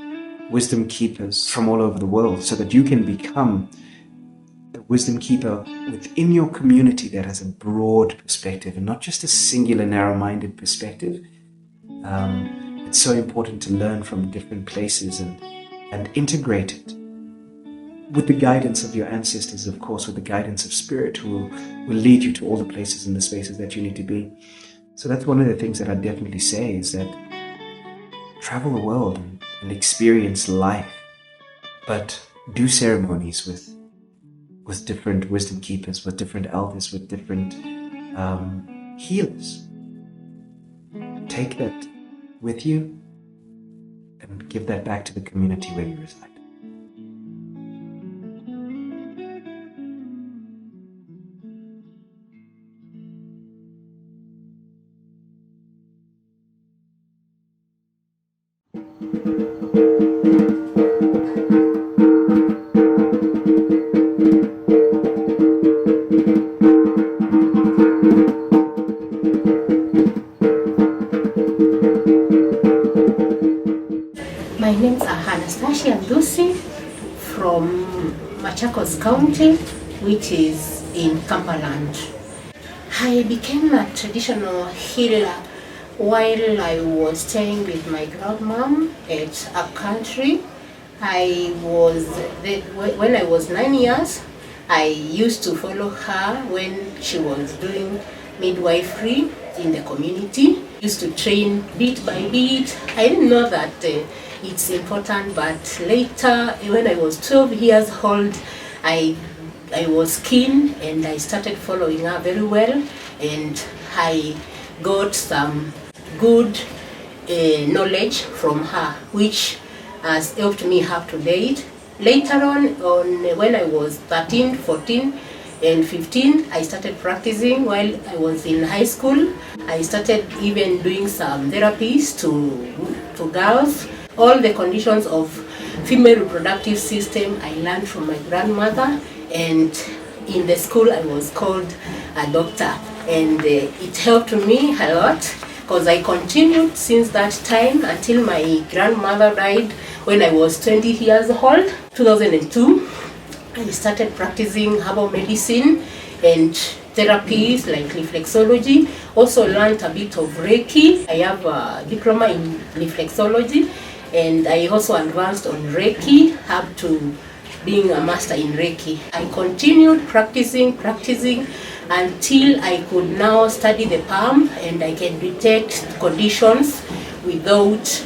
wisdom keepers from all over the world, so that you can become the wisdom keeper within your community that has a broad perspective and not just a singular narrow-minded perspective. It's so important to learn from different places and integrate it with the guidance of your ancestors, of course, with the guidance of spirit, who will lead you to all the places and the spaces that you need to be. So that's one of the things that I definitely say, is that travel the world and experience life, but do ceremonies with different wisdom keepers, with different elders, with different healers. Take that with you and give that back to the community where you reside. My name's Anastasia Lucy from Machakos County, which is in Cumberland. I became a traditional healer while I was staying with my grandmom at a country. When I was 9 years, I used to follow her when she was doing midwifery in the community. Used to train bit by bit. I didn't know that it's important, but later when I was 12 years old, I was keen and I started following her very well, and I got some good knowledge from her, which has helped me up to date. Later on when I was 13, 14, and 15, I started practicing while I was in high school. I started even doing some therapies to girls. All the conditions of female reproductive system I learned from my grandmother, and in the school I was called a doctor, and it helped me a lot because I continued since that time until my grandmother died when I was 20 years old, 2002. I started practicing herbal medicine and therapies like reflexology. Also learned a bit of Reiki. I have a diploma in reflexology, and I also advanced on Reiki up to being a master in Reiki. I continued practicing until I could now study the palm and I can detect conditions without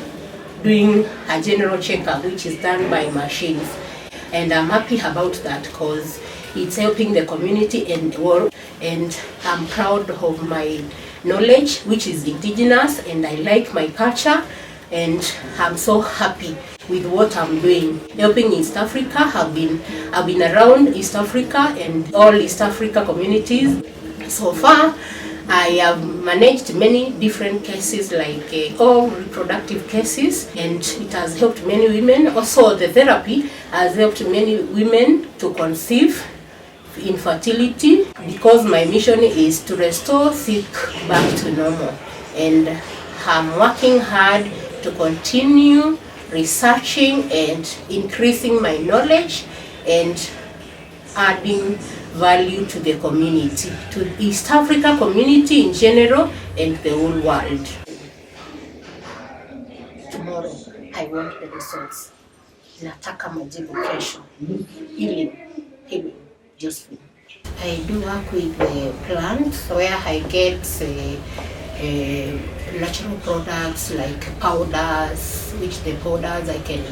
doing a general checkup, which is done by machines. And I'm happy about that because it's helping the community and the world, and I'm proud of my knowledge, which is indigenous, and I like my culture, and I'm so happy with what I'm doing. Helping East Africa, I've been around East Africa and all East Africa communities. So far, I have managed many different cases, like all reproductive cases, and it has helped many women. Also, the therapy has helped many women to conceive infertility, because my mission is to restore sick back to normal. And I'm working hard to continue researching and increasing my knowledge and adding value to the community, to the East Africa community in general and the whole world. Tomorrow, I want the results. Nataka majibu kesho. Healing, Josephine. I do work with the plants where I get natural products like powders, which the powders I can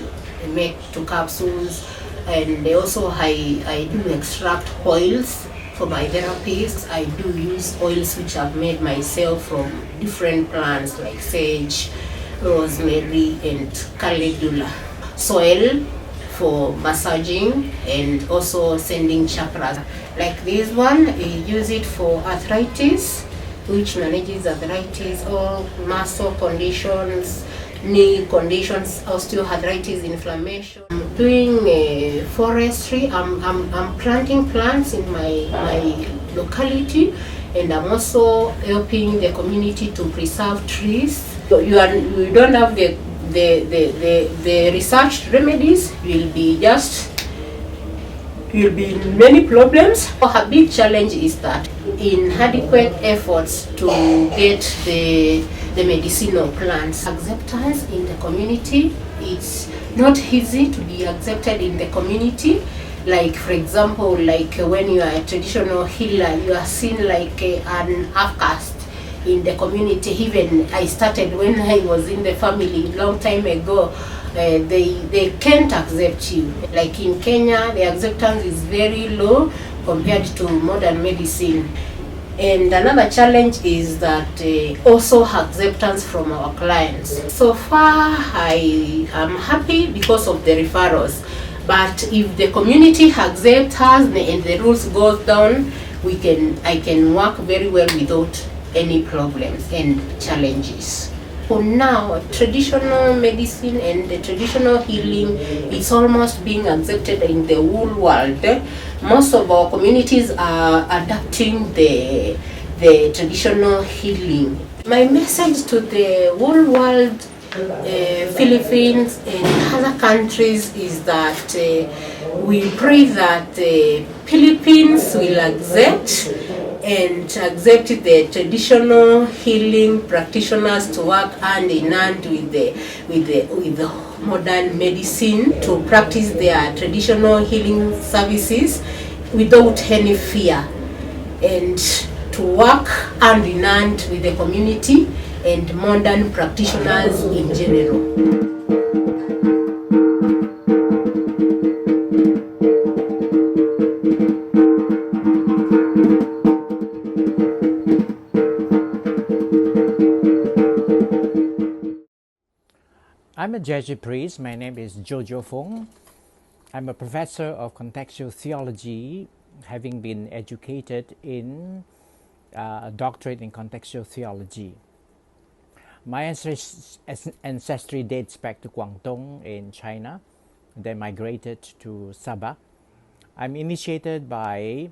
make to capsules. And also I do extract oils for my therapies. I do use oils which I've made myself from different plants like sage, rosemary, and calendula. Soil for massaging and also sending chakras. Like this one, I use it for arthritis, which manages arthritis, all muscle conditions, knee conditions, osteoarthritis, inflammation. I'm doing forestry. I'm planting plants in my locality, and I'm also helping the community to preserve trees. So you don't have the research remedies. You'll be in many problems. A big challenge is that inadequate efforts to get the medicinal plants. Acceptance in the community, it's not easy to be accepted in the community. Like, for example, like when you are a traditional healer, you are seen like an outcast in the community. Even I started when I was in the family long time ago. They can't accept you. Like in Kenya, the acceptance is very low compared to modern medicine. And another challenge is that also acceptance from our clients. So far, I am happy because of the referrals. But if the community accepts us and the rules go down, I can work very well without any problems and challenges. For now, traditional medicine and the traditional healing is almost being accepted in the whole world. Most of our communities are adapting the traditional healing. My message to the whole world, Philippines and other countries, is that we pray that the Philippines will accept the traditional healing practitioners to work hand in hand with the modern medicine to practice their traditional healing services without any fear, and to work hand in hand with the community and modern practitioners in general. I'm a Jesuit priest. My name is Jojo Fong. I'm a professor of contextual theology, having been educated in a doctorate in contextual theology. My ancestry dates back to Guangdong in China, then migrated to Sabah. I'm initiated by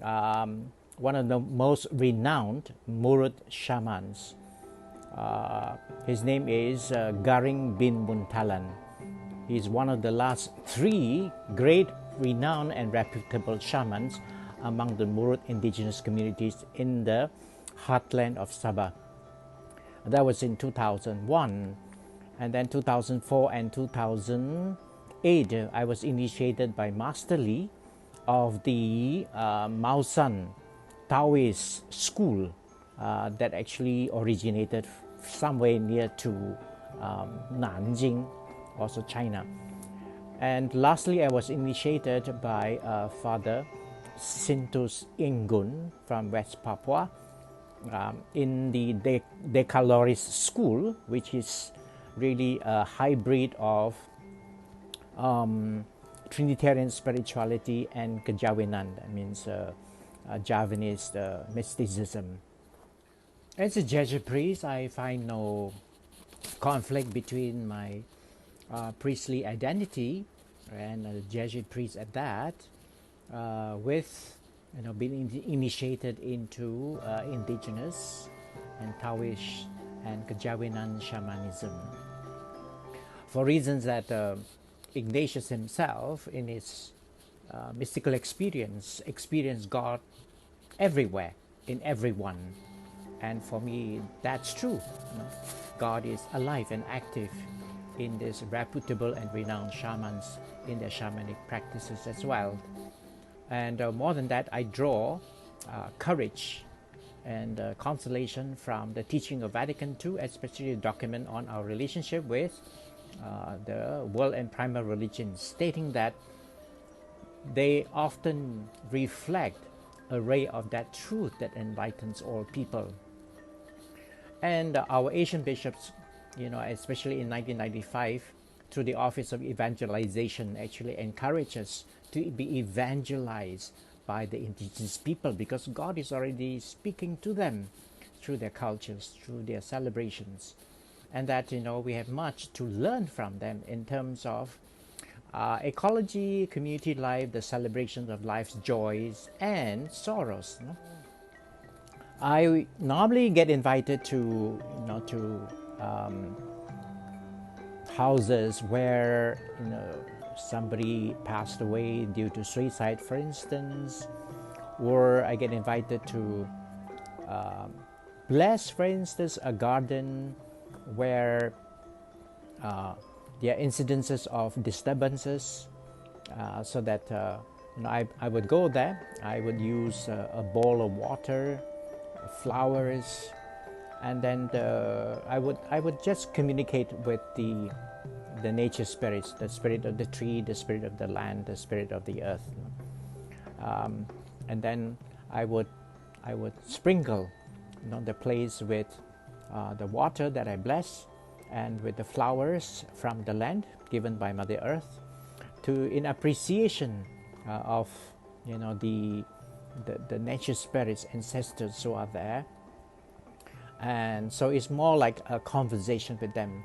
one of the most renowned Murut shamans. His name is Garing bin Muntalan. He's one of the last 3 great, renowned and reputable shamans among the Murut indigenous communities in the heartland of Sabah. That was in 2001. And then 2004 and 2008, I was initiated by Master Lee of the Maosan Taoist school that actually originated somewhere near to Nanjing, also China. And lastly, I was initiated by Father Sintus Ingun from West Papua in the Decalorist school, which is really a hybrid of Trinitarian spirituality and Kejawenan. That means Javanese mysticism. As a Jesuit priest, I find no conflict between my priestly identity and a Jesuit priest at that, with being initiated into indigenous and Taoist and Kejawenan shamanism. For reasons that Ignatius himself, in his mystical experience, experienced God everywhere, in everyone. And for me, that's true. God is alive and active in these reputable and renowned shamans in their shamanic practices as well. And more than that, I draw courage and consolation from the teaching of Vatican II, especially the document on our relationship with the world and primary religions, stating that they often reflect a ray of that truth that enlightens all people. And our Asian bishops, especially in 1995, through the Office of Evangelization, actually encourage us to be evangelized by the indigenous people, because God is already speaking to them through their cultures, through their celebrations. And that, we have much to learn from them in terms of ecology, community life, the celebrations of life's joys and sorrows. I normally get invited to houses where somebody passed away due to suicide, for instance, or I get invited to bless, for instance, a garden where there are incidences of disturbances, so that I would go there. I would use a bowl of water, flowers, and then I would just communicate with the nature spirits, the spirit of the tree, the spirit of the land, the spirit of the earth, and then I would sprinkle the place with the water that I bless, and with the flowers from the land given by Mother Earth, in appreciation of the nature spirits, ancestors who are there. And so it's more like a conversation with them.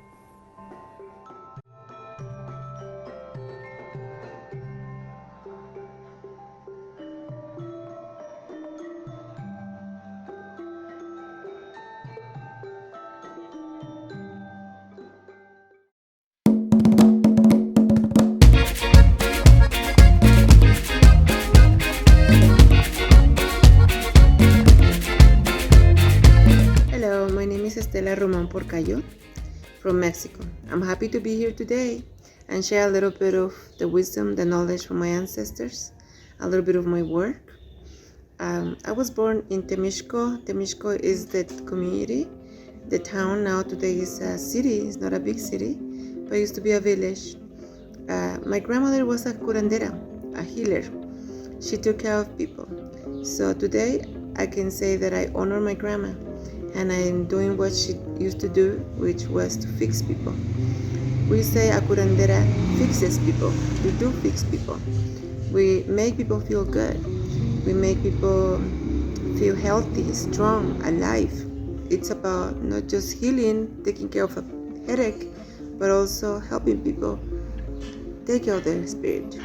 Porcayo from Mexico. I'm happy to be here today and share a little bit of the wisdom, the knowledge from my ancestors, a little bit of my work. I was born in Temixco. Temixco is the community The town now today is a city. It's not a big city, but it used to be a village. My grandmother was a curandera, a healer. She took care of people. So today I can say that I honor my grandma, and I am doing what she used to do, which was to fix people. We say a curandera fixes people. We do fix people. We make people feel good. We make people feel healthy, strong, alive. It's about not just healing, taking care of a headache, but also helping people take care of their spirit.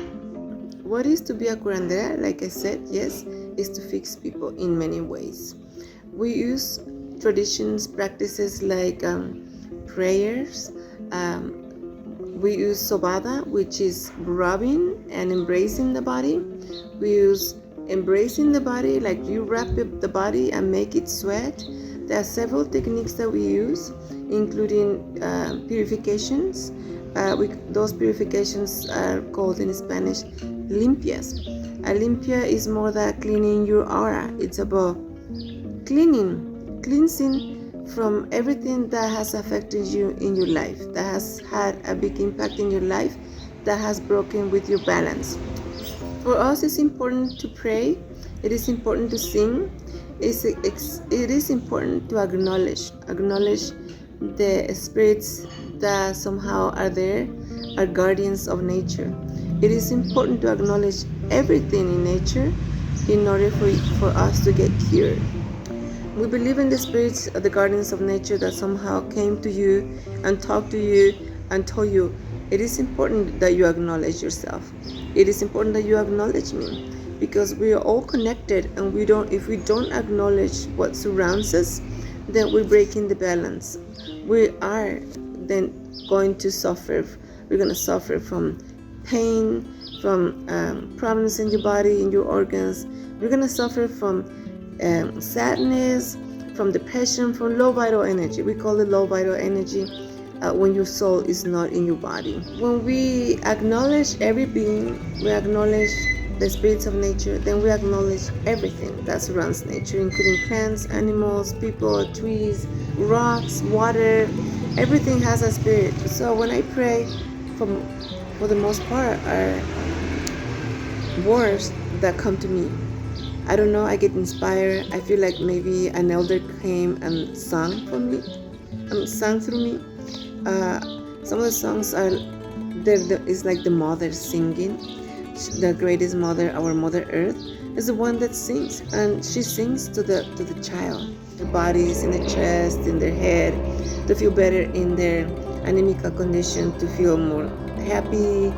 What is to be a curandera? Like I said, yes, is to fix people in many ways. We use traditions, practices like prayers. We use sobada, which is rubbing and embracing the body. We use embracing the body, like you wrap up the body and make it sweat. There are several techniques that we use, including purifications. Those purifications are called in Spanish limpias. A limpia is more than cleaning your aura. It's about cleansing from everything that has affected you in your life, that has had a big impact in your life, that has broken with your balance. For us, it's important to pray. It is important to sing. It is important to acknowledge the spirits that somehow are there, are guardians of nature. It is important to acknowledge everything in nature in order for us to get cured. We believe in the spirits, the guardians of nature that somehow came to you and talked to you and told you, it is important that you acknowledge yourself. It is important that you acknowledge me, because we are all connected, and if we don't acknowledge what surrounds us, then we're breaking the balance. We are then going to suffer. We're going to suffer from pain, from problems in your body, in your organs. We're going to suffer from sadness, from depression, from low vital energy. We call it low vital energy when your soul is not in your body. When we acknowledge every being, we acknowledge the spirits of nature, then we acknowledge everything that surrounds nature, including plants, animals, people, trees, rocks, water. Everything has a spirit. So when I pray, for the most part, are words that come to me. I don't know, I get inspired. I feel like maybe an elder came and sang for me, sang through me. Some of the songs are it's like the mother singing. The greatest mother, our Mother Earth, is the one that sings, and she sings to the child. Their bodies, in the chest, in their head, to feel better in their anemical condition, to feel more happy,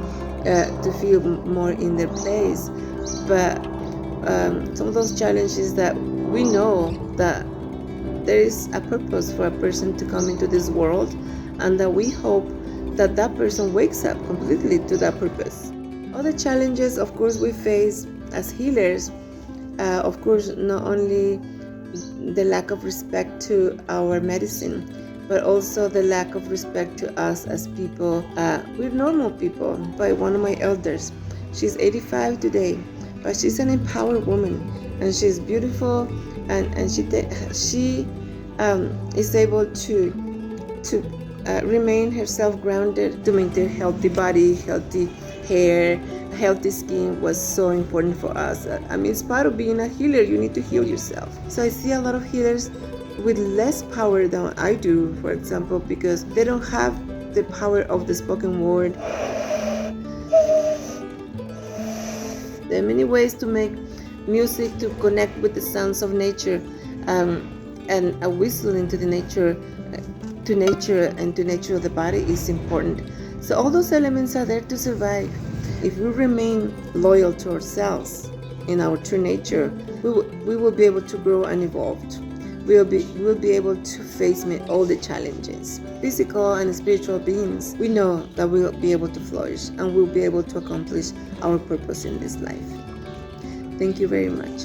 to feel more in their place. But some of those challenges that we know that there is a purpose for a person to come into this world, and that we hope that that person wakes up completely to that purpose. Other challenges, of course, we face as healers, of course, not only the lack of respect to our medicine, but also the lack of respect to us as people. We're normal people. By one of my elders, she's 85 today, but she's an empowered woman, and she's beautiful, and she is able to remain herself grounded, to maintain healthy body, healthy hair, healthy skin was so important for us. I mean, it's part of being a healer. You need to heal yourself. So I see a lot of healers with less power than I do, for example, because they don't have the power of the spoken word. There are many ways to make music to connect with the sounds of nature, and a whistle into the nature, to nature and to nature of the body is important. So all those elements are there to survive. If we remain loyal to ourselves in our true nature, we will be able to grow and evolve. We will be able to face all the challenges. Physical and spiritual beings, we know that we will be able to flourish, and we'll be able to accomplish our purpose in this life. Thank you very much.